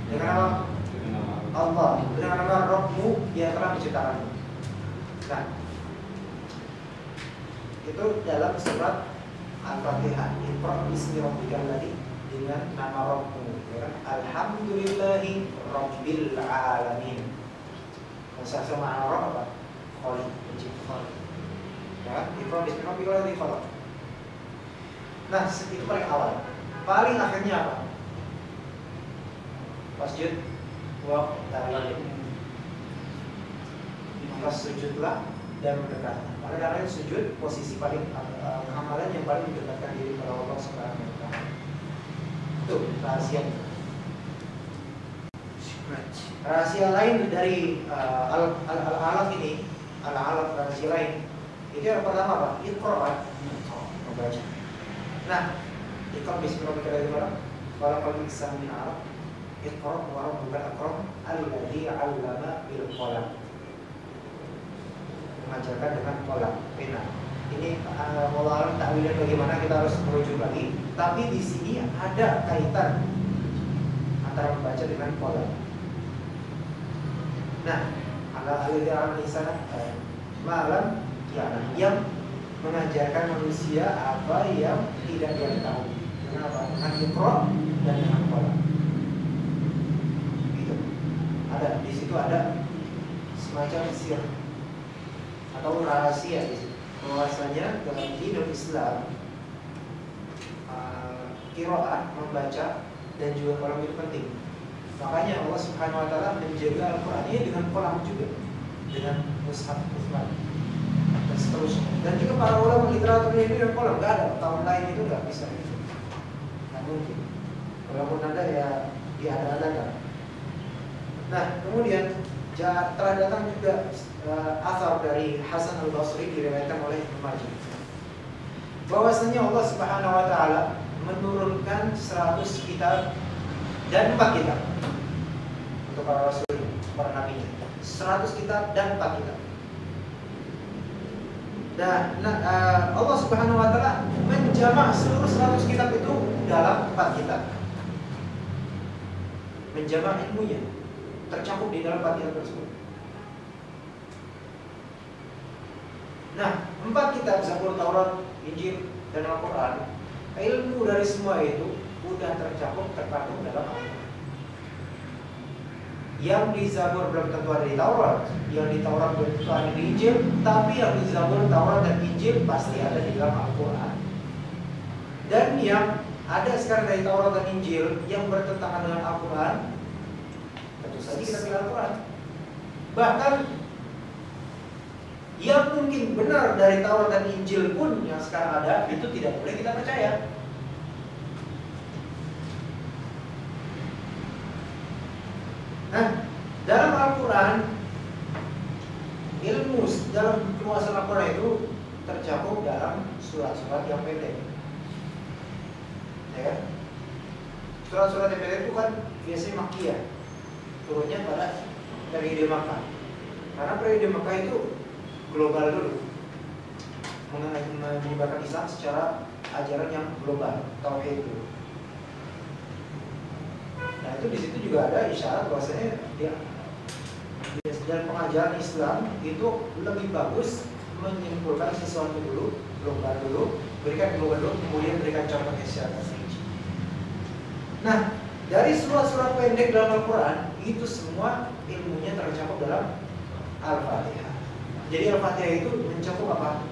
[SPEAKER 1] dengan nama Allah, dengan nama Rabbmu yang telah menciptakanmu. Nah, itu dalam surat Al-Fatihah. Iqra bismi rabbikal ladzi, dengan nama Rabbmu, ya kan? Alhamdulillahi rabbil alamin. Sama Rabb apa? Khaliq, pencipta. Ya, Iqra bismi rabbikal ladzi khalaq. Nah, itu paling awal. Paling akhirnya apa? Pasjud wa ta'ala. Maka sujudlah dan mendekat. Maka karena sujud posisi paling amalan yang paling mendekatkan diri kepada Allah Subhanahu wa taala. Itu rahasia. Rahasia lain dari al-alaq ini, al-alaq rahasia lain. Itu yang pertama apa? Iqra, membaca. Nah, Iqra bismi rabbikal ladzi khalaq, khalaqal insana min 'alaq. Iqra wa rabbukal akram alladzi 'allama bil qalam. Mengajarkan dengan qalam, pena. Ini wallahu a'lam ta'wilnya bagaimana, kita harus merujuk lagi. Tapi di sini ada kaitan antara membaca dengan qalam. Nah, alladzi 'allama al-insana malam yang mengajarkan manusia apa yang tidak dia tahu. Dengan apa? Dengan Iqra dan dengan qalam. Gitu. Ada di situ ada semacam sir atau rahasia di situ. Bahwasanya dalam dinul Islam qiraah, membaca dan juga qalam itu penting. Makanya Allah Subhanahu wa taala menjaga Al-Qur'an ini dengan qalam juga, dengan mushaf Utsman dan seterusnya. Dan juga para ulama literatur ini dengan qalam, enggak ada tahun lain itu enggak bisa. Enggak mungkin. Walaupun ada ya diada-adakan. Nah, kemudian telah datang juga asar dari Hasan al-Basri diriwayatkan oleh Ibnu Majah, bahwasanya Allah Subhanahu wa taala menurunkan 100 kitab dan 4 kitab untuk para rasul, para nabi. 100 kitab dan 4 kitab. Dan Allah Subhanahu wa taala menjamak seluruh 100 kitab itu dalam 4 kitab. Menjamak ilmunya tercakup di dalam 4 kitab tersebut. Nah, 4 kitab, Zabur, Taurat, Injil, dan Al-Quran, ilmu dari semua itu sudah tercakup, terkandung dalam Al-Quran. Yang di Zabur belum tentu ada di Taurat, yang di Taurat belum tentu ada di Injil, tapi yang di Zabur, Taurat, dan Injil pasti ada di dalam Al-Quran. Dan yang ada sekarang dari Taurat dan Injil yang bertentangan dengan Al-Quran, tentu saja kita pilih Al-Quran. Bahkan yang mungkin benar dari Taurat dan Injil pun yang sekarang ada, itu tidak boleh kita percaya. Nah, dalam Al-Quran, ilmu dalam keluasan Al-Quran itu tercakup dalam surat-surat yang pendek. Ya, surat-surat yang pendek itu kan biasanya Makkiyah, turunnya pada periode Makkah. Karena periode Makkah itu global dulu, menyebarkan Islam secara ajaran yang global, tauhid dulu. Nah itu di situ juga ada isyarat bahwasanya dalam pengajaran Islam itu lebih bagus menyimpulkan sesuatu dulu, global dulu, berikan global dulu, kemudian berikan contoh secara rinci. Nah dari surat-surat pendek dalam Al-Quran itu semua ilmunya tercakup dalam Al-Fatihah. Jadi Al-Fatihah itu mencakup apa?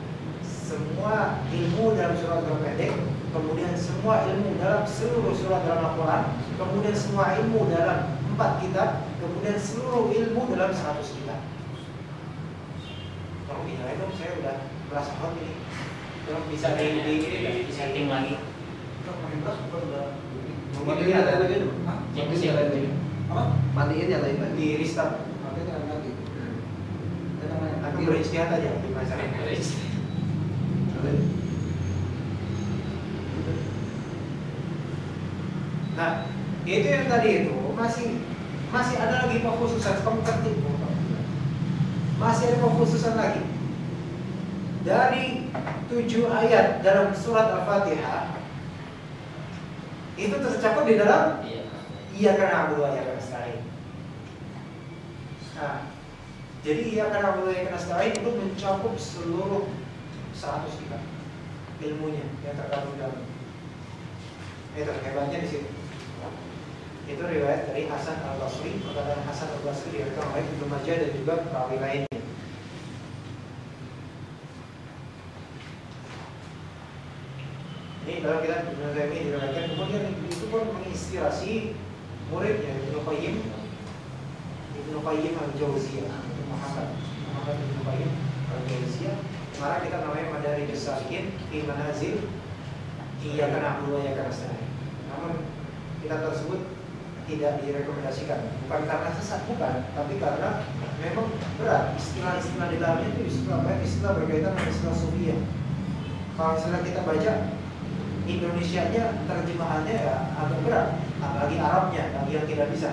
[SPEAKER 1] Semua ilmu dalam surat-surat pendek, kemudian semua ilmu dalam seluruh surat dalam Al-Quran, kemudian semua ilmu dalam 4 kitab, kemudian seluruh ilmu dalam 100 kitab. Kalau ini saya udah merasa hot ini.
[SPEAKER 2] Bisa di setting lagi.
[SPEAKER 3] Matiin nyalain lagi dulu.
[SPEAKER 2] Matiin nyalain lagi.
[SPEAKER 3] Apa? Matiin nyalain lagi.
[SPEAKER 1] Di restart.
[SPEAKER 3] Matiin nyalain lagi.
[SPEAKER 1] Aku beristirahat aja di masalah. Nah, itu yang tadi itu masih ada lagi pengkhususan tertib. Masih ada pengkhususan lagi. Dari 7 ayat dalam surat Al-Fatihah itu tercakup di dalam Iyyaka na'budu wa iyyaka nasta'in. Nah, jadi Iyyaka na'budu wa iyyaka nasta'in itu mencakup seluruh 100 kitab ilmunya yang terkandung dalam. Itu hebatnya di situ. Itu riwayat dari Hasan Al-Basri, perkataan Hasan Al-Basri diriwayatkan oleh Ibnu Majah dan juga perawi lainnya. Ini dalam kitab Ibnu Taimiyah diriwayatkan, kemudian itu pun menginspirasi muridnya Ibnu Qayyim Al-Jauziyah, Muhammad Ibnu Qayyim Al-Jauziyah. Sekarang kita namanya Madarijus Salikin fi Manazil Iyyaka na'budu wa iyyaka nasta'in. Namun kitab tersebut tidak direkomendasikan, bukan karena sesat, bukan, tapi karena memang berat. Istilah-istilah di dalamnya itu istilah berkaitan dengan istilah sufiyah. Kalau misalnya kita baca Indonesianya, terjemahannya ya agak berat, apalagi Arabnya, bagi yang tidak bisa.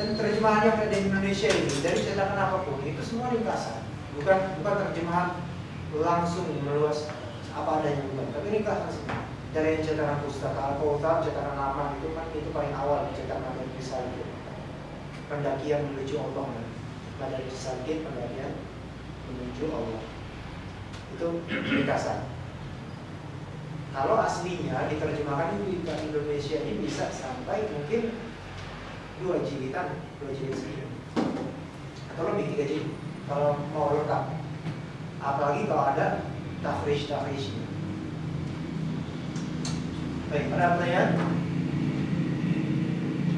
[SPEAKER 1] Dan terjemahan yang ada di Indonesia ini dari cetakan apapun itu semua ringkasan, bukan terjemahan langsung meluas apa adanya, bukan, tapi ringkasan semua. Dari cetakan pustaka Al-Kautsar, cetakan lama itu kan itu paling awal cetakan dari Risal itu. Pendakian menuju Allah, dari Salikin pendakian menuju Allah. Itu ringkasan. Kalau aslinya diterjemahkan di Indonesia ini bisa sampai mungkin 2 jilidan segini, atau lebih 3 jilid kalau mau lengkap. Apalagi kalau ada tafrish-tafrishnya. Baik, ada pertanyaan?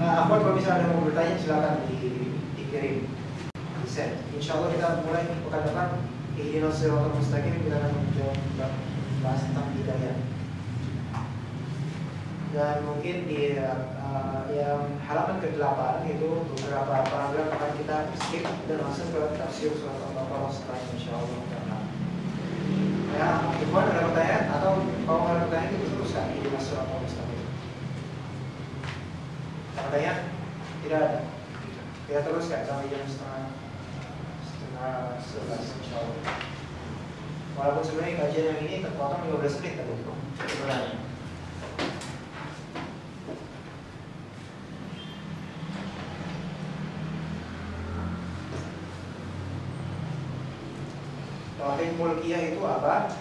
[SPEAKER 1] Akhwan, kalau misalnya ada mau bertanya silakan dikirim di send. Insya Allah kita mulai pekan depan Ihdinas Shiratal Mustaqim, kita akan bahas tentang hidayah. Dan mungkin di yang halaman ke-8 itu beberapa paragraf akan kita skip dan langsung ke tafsir surat Al-Baqarah setelah insyaallah. Ya, Ikhwan ada pertanyaan atau kalau ada pertanyaan kita teruskan di surat Al-Mustaqim. Pertanyaan? Tidak ada. Kita teruskan sampai jam setengah 11 insyaallah. Walaupun sebenarnya kajian yang ini terpotong 15 menit tadi. Sebenarnya. Tauhid mulkiyah itu apa?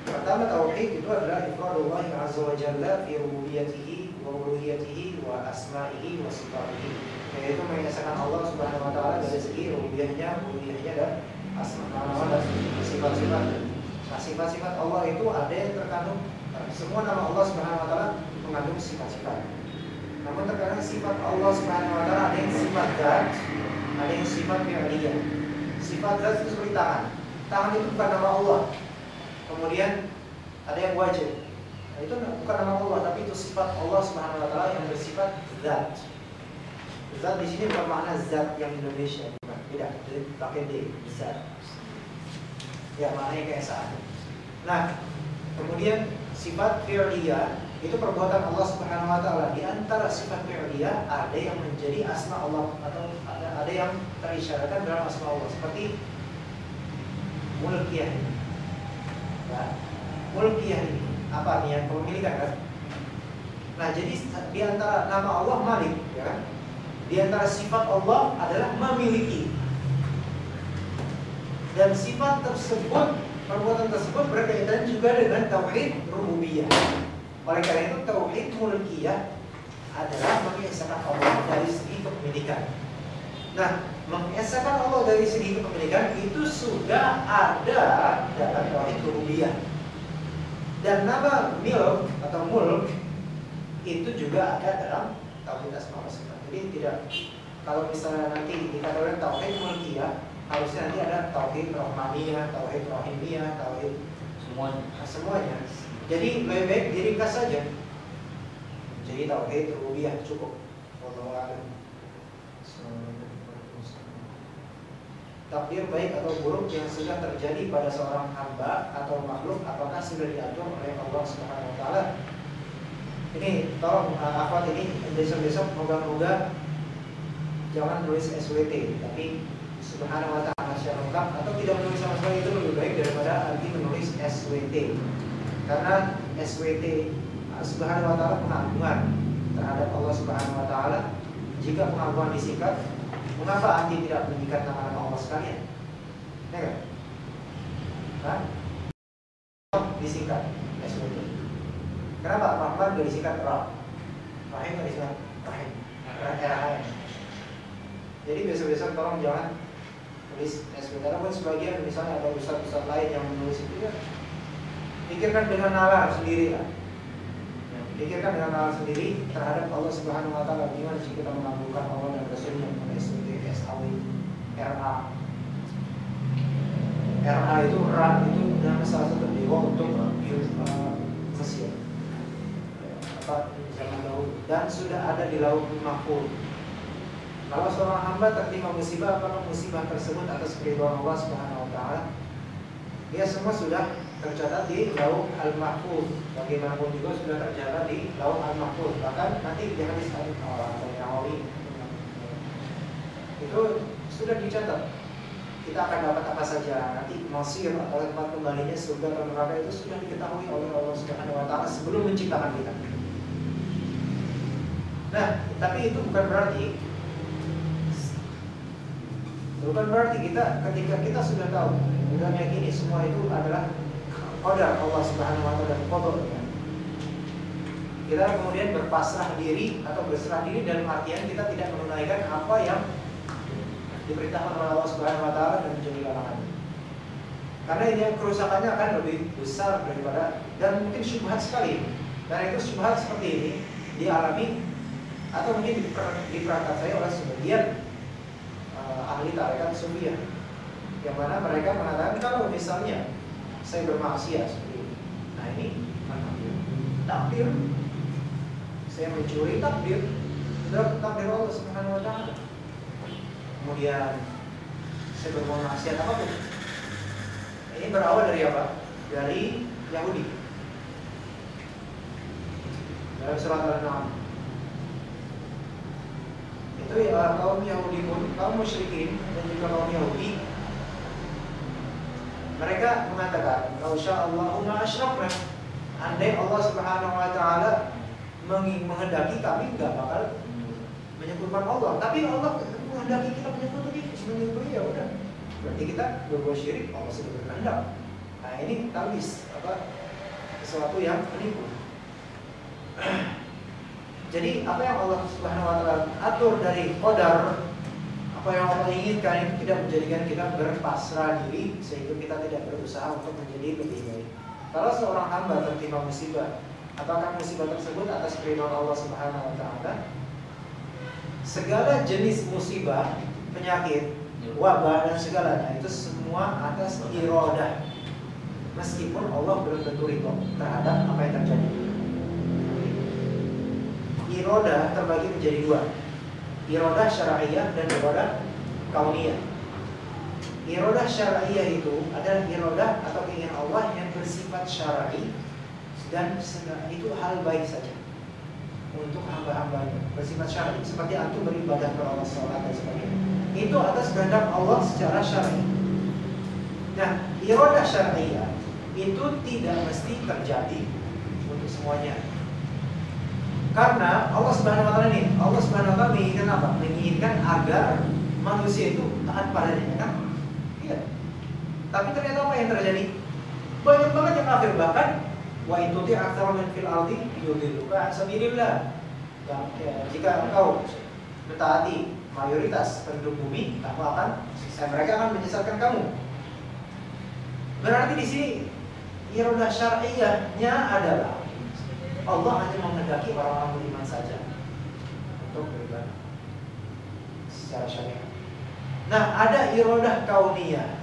[SPEAKER 1] Pertama, tauhid itu adalah ifradullah azza wa jalla fi rububiyyatihi wa uluhiyyatihi wa asma'ihi wa sifatihi, yaitu mengesahkan Allah Subhanahu wa taala dari segi rububiyahnya, uluhiyahnya dan asma-nama dan sifat-sifat. Nah, sifat-sifat Allah itu ada yang terkandung, semua nama Allah Subhanahu wa taala mengandung sifat-sifat. Namun terkadang sifat Allah Subhanahu wa taala ada yang sifat zat, ada yang sifat fi'liyah. Sifat zat itu seperti tangan. Tangan itu bukan nama Allah. Kemudian ada yang wajib. Nah, itu bukan nama Allah, tapi itu sifat Allah Subhanahu wa taala yang bersifat zat. Zat di sini bukan makna zat yang Indonesia, bukan. Tidak, jadi pakai D, zat. Ya, maknanya keesaan. Nah, kemudian sifat fi'liyah Itu perbuatan Allah Subhanahu wa taala. Di antara sifat fi'liyah ada yang menjadi asma Allah atau ada yang terisyaratkan dalam asma Allah seperti mulkiyah. Ya. Mulkiyah ini apa nih yang kepemilikan kan? Nah, jadi di antara nama Allah Malik, ya kan? Di antara sifat Allah adalah memiliki. Dan sifat tersebut, perbuatan tersebut berkaitan juga dengan tauhid rububiyah. Oleh karena itu tauhid mulkiyah adalah mengesahkan Allah dari segi kepemilikan. Nah, mengesahkan Allah dari segi kepemilikan itu sudah ada dalam tauhid rububiyah. Dan nama milk atau mulk itu juga ada dalam tauhid asma wa sifat. Jadi tidak, kalau misalnya nanti dikatakan tauhid mulkiyah, harusnya nanti ada tauhid rahmaniyah, tauhid rahimiyah, tauhid semuanya. Jadi lebih baik diringkas saja. Jadi tauhid rububiyah cukup. Wallahu a'lam. Takdir baik atau buruk yang sudah terjadi pada seorang hamba atau makhluk, apakah sudah diatur oleh Allah Subhanahu wa taala? Ini tolong akhwat ini besok-besok moga-moga jangan tulis SWT, tapi Subhanahu wa ta'ala secara lengkap, atau tidak menulis sama sekali, itu lebih baik daripada lagi menulis SWT. Karena SWT Subhanahu wa ta'ala pengagungan terhadap Allah Subhanahu wa ta'ala. Jika pengagungan disingkat, mengapa anti tidak meningkat nama-nama Allah sekalian? Ya kan? Hah? Disingkat SWT. Kenapa Rahman gak disingkat Rah? Rahim gak disingkat Rahim? Rahim. Jadi besok-besok tolong jangan tulis SWT. Walaupun sebagian misalnya ada ustaz-ustaz lain yang menulis itu, ya pikirkan dengan nalar sendiri lah. Pikirkan dengan nalar sendiri terhadap Allah Subhanahu wa taala. Gimana sih kita mengagungkan Allah dan Rasulnya dengan SWT, SAW, RA. RA itu Ra itu nama salah satu dewa untuk Mesir. Apa zaman Daud, dan sudah ada di lauh mahfuz. Kalau seorang hamba tertimpa musibah, apakah musibah tersebut atas keridhaan Allah Subhanahu wa taala? Ya, semua sudah tercatat di lauh al-mahfuz. Bagaimanapun juga sudah tercatat di lauh al-mahfuz. Bahkan nanti di hadis Nawawi itu sudah dicatat. Kita akan dapat apa saja nanti, masir atau tempat kembalinya surga atau neraka, itu sudah diketahui oleh Allah Subhanahu wa taala sebelum menciptakan kita. Nah, tapi itu bukan berarti kita ketika kita sudah tahu, sudah meyakini semua itu adalah qadar Allah Subhanahu wa taala dan qadar. Kita kemudian berpasrah diri atau berserah diri dalam artian kita tidak menunaikan apa yang diperintahkan oleh Allah Subhanahu wa taala dan menjadi larangan. Karena ini kerusakannya akan lebih besar daripada, dan mungkin syubhat sekali. Karena itu syubhat seperti ini dialami atau mungkin diperakarsai oleh sebagian ahli tarekat sufiyah, yang mana mereka mengatakan kalau misalnya saya bermaksiat seperti ini, nah ini takdir, saya mencuri, takdir, sudah takdir Allah Subhanahu wa taala. Kemudian saya berbuat maksiat apapun, ini berawal dari apa? Dari Yahudi. Dalam surat Al-An'am itu ya, kaum Yahudi pun, kaum musyrikin dan juga kaum Yahudi, mereka mengatakan, "Lau sya'allahu ma asyrakna." Andai Allah Subhanahu wa taala menghendaki, kami enggak bakal menyekutukan Allah. Tapi Allah menghendaki kita menyekutukan, ya udah. Berarti kita berbuat syirik, Allah sudah berkehendak. Nah, ini talbis, sesuatu yang menipu. Jadi apa yang Allah Subhanahu wa taala atur dari qadar, apa yang Allah inginkan, itu tidak menjadikan kita berpasrah diri sehingga kita tidak berusaha untuk menjadi lebih baik. Kalau seorang hamba tertimpa musibah, apakah musibah tersebut atas keridhaan Allah Subhanahu wa taala? Segala jenis musibah, penyakit, wabah dan segalanya itu semua atas iradah. Meskipun Allah belum tentu ridho terhadap apa yang terjadi. Irodah terbagi menjadi dua, irodah syar'iyah dan irodah kauniyah. Irodah syar'iyah itu adalah irodah atau keinginan Allah yang bersifat syar'i, dan itu hal baik saja untuk hamba-hambanya bersifat syar'i, seperti antum beribadah kepada Allah, sholat dan sebagainya. Itu atas kehendak Allah secara syar'i. Nah, iradah syar'iyah itu tidak mesti terjadi untuk semuanya. Karena Allah Subhanahu wa taala menginginkan apa? Menginginkan agar manusia itu taat padanya, kan? Iya. Tapi ternyata apa yang terjadi? Banyak banget yang kafir, bahkan wa ituti aktsara min fil ardi yudilluka sabilillah. Jika engkau mentaati mayoritas penduduk bumi, mereka akan menyesatkan kamu. Berarti di sini iradah syar'iyahnya adalah Allah hanya menghendaki orang-orang beriman saja untuk beribadah secara syariat. Nah, ada iradah kauniyah.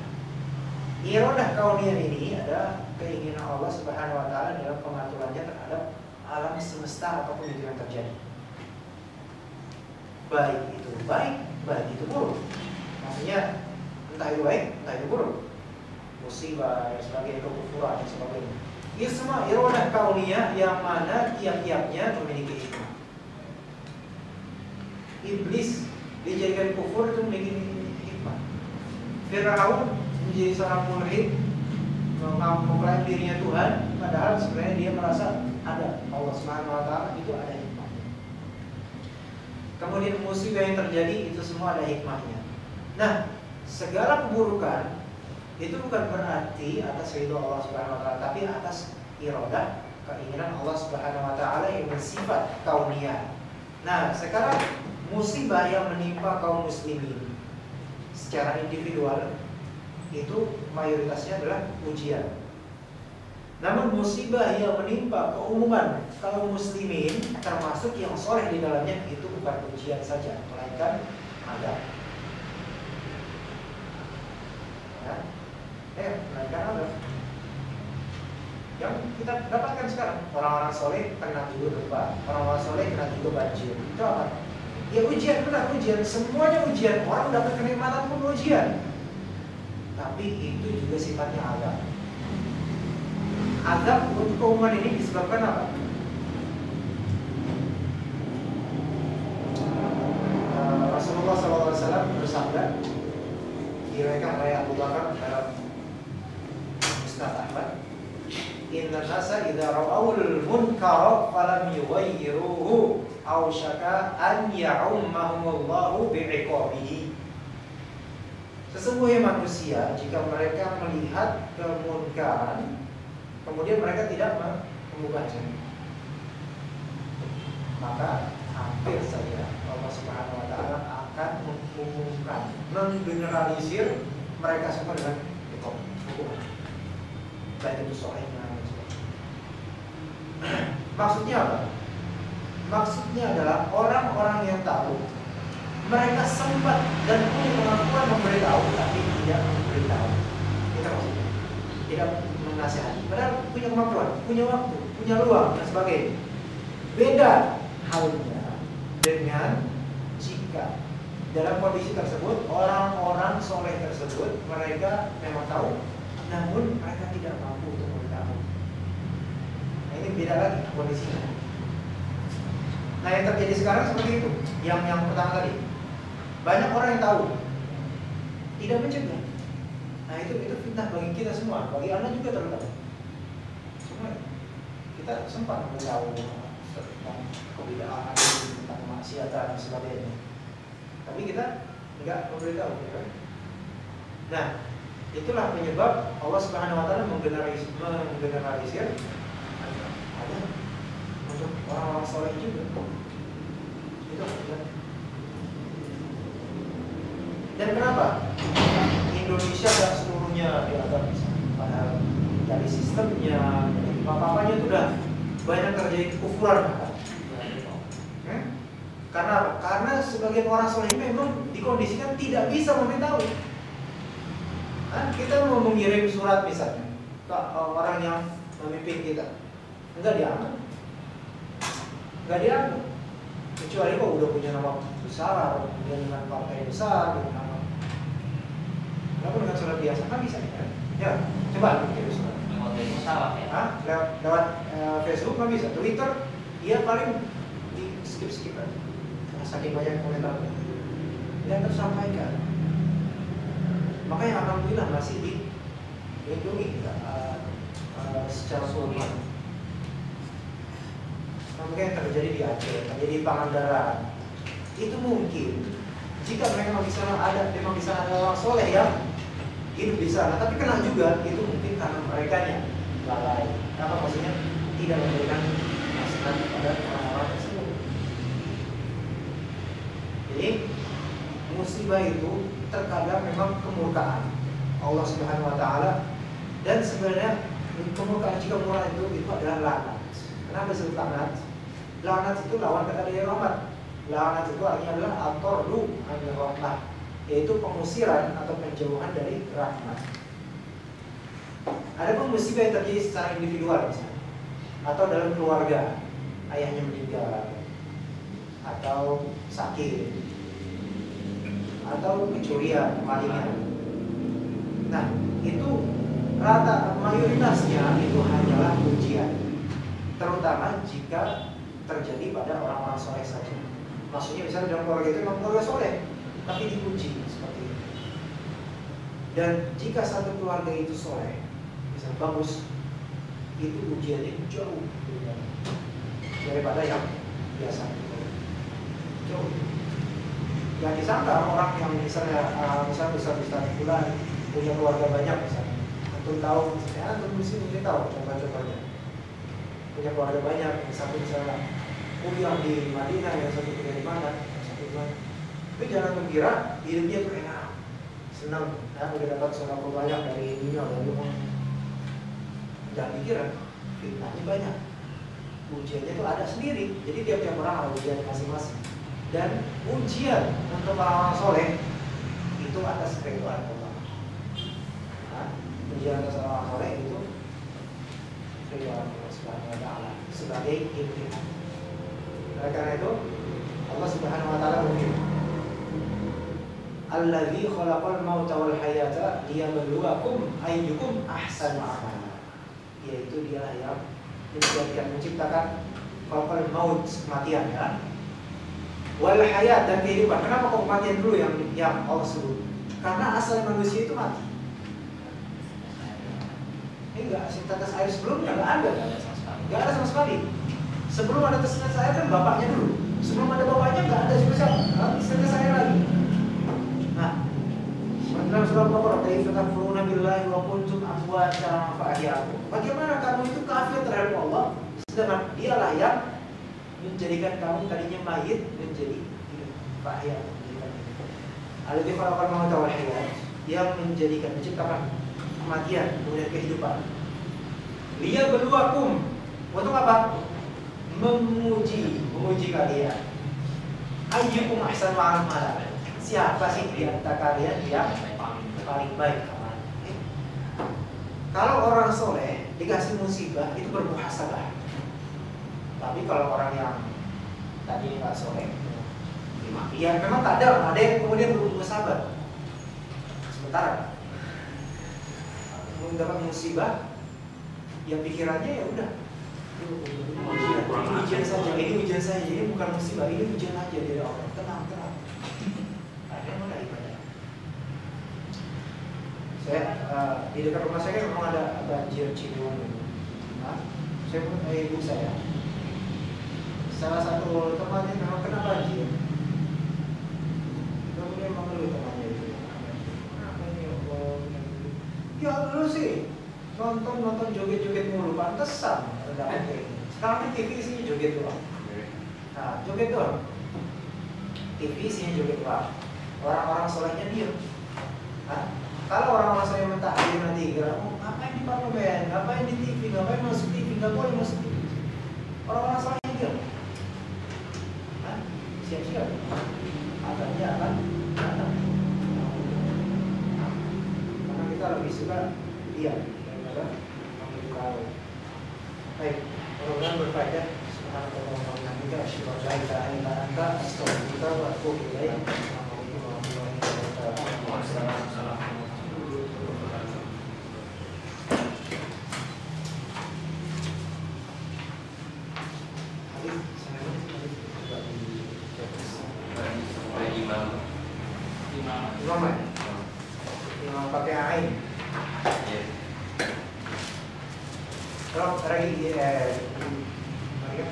[SPEAKER 1] Iradah kauniyah ini ada keinginan Allah Subhanahu wa taala dalam pengaturannya terhadap alam semesta apapun itu yang terjadi. Baik itu baik, baik itu buruk. Maksudnya entah itu baik, entah itu buruk. Musibah dan sebagainya, kekufuran dan sebagainya. Ini semua iradah kauniyah yang mana tiap-tiapnya memiliki hikmah. Iblis dijadikan kufur itu memiliki hikmah. Fir'aun menjadi seorang mulhid, mengklaim dirinya Tuhan, padahal sebenarnya dia merasa ada Allah Subhanahu wa taala, itu ada hikmahnya. Kemudian musibah yang terjadi itu semua ada hikmahnya. Nah, segala keburukan itu bukan berarti atas ridho Allah Subhanahu wa taala, tapi atas iradah, keinginan Allah Subhanahu wa taala yang bersifat kauniyah. Nah, sekarang musibah yang menimpa kaum muslimin secara individual itu mayoritasnya adalah ujian. Namun musibah yang menimpa keumuman kaum muslimin, termasuk yang soleh di dalamnya, itu bukan ujian saja, melainkan adab. Melainkan adab. Yang kita dapatkan sekarang, orang-orang soleh kena juga gempa, orang-orang soleh kena juga banjir. Itu apa? Ya ujian, benar ujian. Semuanya ujian. Orang dapat kenikmatan pun ujian. Tapi itu juga sifatnya adab. Adab untuk keumuman ini disebabkan apa? Rasulullah SAW bersabda, diriwayatkan oleh Abu Bakar dalam Musnad Ahmad, inna nasa idza ra'awul munkara falam yughayyiruhu aw syaka an ya'ummahumullahu bi'iqabihi. Sesungguhnya manusia jika mereka melihat kemunkaran kemudian mereka tidak mengubahnya, maka hampir saja Allah Subhanahu wa taala akan mengumumkan, menggeneralisir mereka semua dengan hukuman, baik itu solehnya. Maksudnya apa? Maksudnya adalah orang-orang yang tahu, mereka sempat dan punya kemampuan memberitahu, tapi tidak memberitahu. Itu maksudnya. Tidak menasihati. Padahal punya kemampuan, punya waktu, punya ruang dan sebagainya. Beda halnya dengan jika dalam kondisi tersebut orang-orang soleh tersebut mereka memang tahu, namun mereka tidak mampu untuk memberitahu. Nah, ini beda lagi kondisinya. Nah, yang terjadi sekarang seperti itu. Yang pertama tadi, banyak orang yang tahu, tidak mencegah. Nah, itu fitnah bagi kita semua, bagi Anda juga terutama. Semua kita sempat memberitahu tentang kebidaan, tentang maksiatan dan sebagainya. Tapi kita enggak memberitahu, kan? Nah, itulah penyebab Allah Subhanahu wa taala menggeneralisir ada untuk orang-orang soleh juga. Itu kan. Dan kenapa Indonesia dan seluruhnya dianggap bisa? Padahal dari sistemnya, dari apa-apanya itu udah banyak terjadi kekufuran. Karena apa? Karena sebagian orang soleh memang dikondisikan tidak bisa memberitahu. Kita mau mengirim surat misalnya ke orang yang memimpin kita, enggak dianggap. Kecuali kok udah punya nama besar, kemudian dengan partai besar, dengan nama. Kenapa dengan surat biasa kan bisa ya? Ya, coba kirim surat.
[SPEAKER 2] pesawat ya.
[SPEAKER 1] Hah? Lewat Facebook nggak bisa, Twitter dia paling di skip aja. Saking banyak komentar yang tersampaikan. Makanya alhamdulillah masih dilindungi kita secara formal. Mungkin yang terjadi di Aceh, terjadi di Pangandaran, itu mungkin jika memang di sana ada orang soleh yang hidup di sana, tapi kena juga itu mungkin karena mereka nya lalai. Apa maksudnya? Tidak memberikan masukan kepada orang-orang tersebut. Jadi musibah itu terkadang memang kemurkaan Allah Subhanahu Wa Taala, dan sebenarnya kemurkaan jika murah itu adalah laknat. Kenapa disebut laknat? Laknat itu lawan kata dari rahmat. Laknat itu artinya adalah at-tardu anir rahmah, yaitu pengusiran atau penjauhan dari rahmat. Ada pun musibah yang terjadi secara individual misalnya, atau dalam keluarga, ayahnya meninggal, atau sakit, atau kecurian, kemalingan. Nah, itu rata mayoritasnya itu hanyalah ujian, terutama jika terjadi pada orang-orang soleh saja. Maksudnya misalnya dalam keluarga itu memang keluarga soleh, tapi diuji seperti itu. Dan jika satu keluarga itu soleh, misalnya bagus, itu ujiannya jauh daripada yang biasa. Jauh. Yang disangka orang yang misalnya bisa bulan punya keluarga banyak misalnya, antum tahu misalnya antum muslim ini tahu contoh-contohnya, punya keluarga banyak, yang satu misalnya kuliah di Madinah, yang satu kuliah di mana, yang satu di mana. Tapi jangan mengira hidupnya tuh enak, senang, udah dapat soal banyak dari dunia, dari rumah. Jangan dikira fitnahnya banyak, ujiannya itu ada sendiri. Jadi tiap-tiap orang ada ujian masing-masing. Dan ujian untuk orang-orang soleh itu atas keridhaan Allah. Ujian atas orang soleh itu keridhaan Allah Subhanahu Wa Taala sebagai imtihan. Oleh karena itu Allah Subhanahu Wa Taala berfirman, Alladzi khalaqal mauta wal hayata liyabluwakum ayyukum ahsanu amala. Yaitu Dialah yang menciptakan khalaqal maut, kematian ya, wal hayat, dan kehidupan. Kenapa kok kematian dulu yang Allah sebut? Karena asal manusia itu mati. Ini enggak, tetes air sebelumnya enggak ada sama sekali. Sebelum ada tetes air kan bapaknya dulu. Sebelum ada bapaknya enggak ada tetes air lagi. Nah, dalam surah Al-Baqarah, "Kaifa takfuruna billahi wa kuntum amwatan fa ahyaakum." Bagaimana kamu itu kafir terhadap Allah sedangkan Dialah yang menjadikan kamu tadinya mayit menjadi hidup. Fa ahyaakum. Alladzi khalaqal mauta wal hayat, yang menciptakan kematian kemudian kehidupan. Liyabluwakum, untuk apa? Menguji kalian. Ayyukum ahsanu amala. Siapa sih di antara kalian yang paling baik amalnya? Kalau orang soleh dikasih musibah itu bermuhasabah. Tapi kalau orang yang tadi nggak soleh, ya memang kadang ada yang kemudian bersabar. Sementara mendapat musibah, yang pikirannya ya udah, ini ujian saja, ini bukan musibah, ini ujian aja dari Allah. Tenang. Ada mana ibadah? Saya di dekat rumah saya kan memang ada banjir Ciliwung. Saya pun ibu saya. Salah satu temannya memang kena banjir. Kemudian mengeluh temannya itu. Kenapa ini Allah? Ya lu sih nonton joget-joget mulu, pantesan rendah oke. Sekarang TV isinya joget doang. Nah, joget doang. TV isinya joget doang. Orang-orang solehnya diam. Kalau orang-orang soleh mentaati nanti kira, ngapain di parlemen, ngapain di TV, ngapain masuk TV, nggak boleh masuk TV. Orang-orang solehnya diam. Siap-siap. Akhirnya akan datang. Karena kita lebih suka diam daripada memberitahu. Baik, mudah-mudahan berfaedah. Subhanallah wa bihamdihi, asyhadu an la ilaha illa anta, astaghfiruka wa atubu ilaik. Assalamualaikum warahmatullahi wabarakatuh. Drop lagi Maria.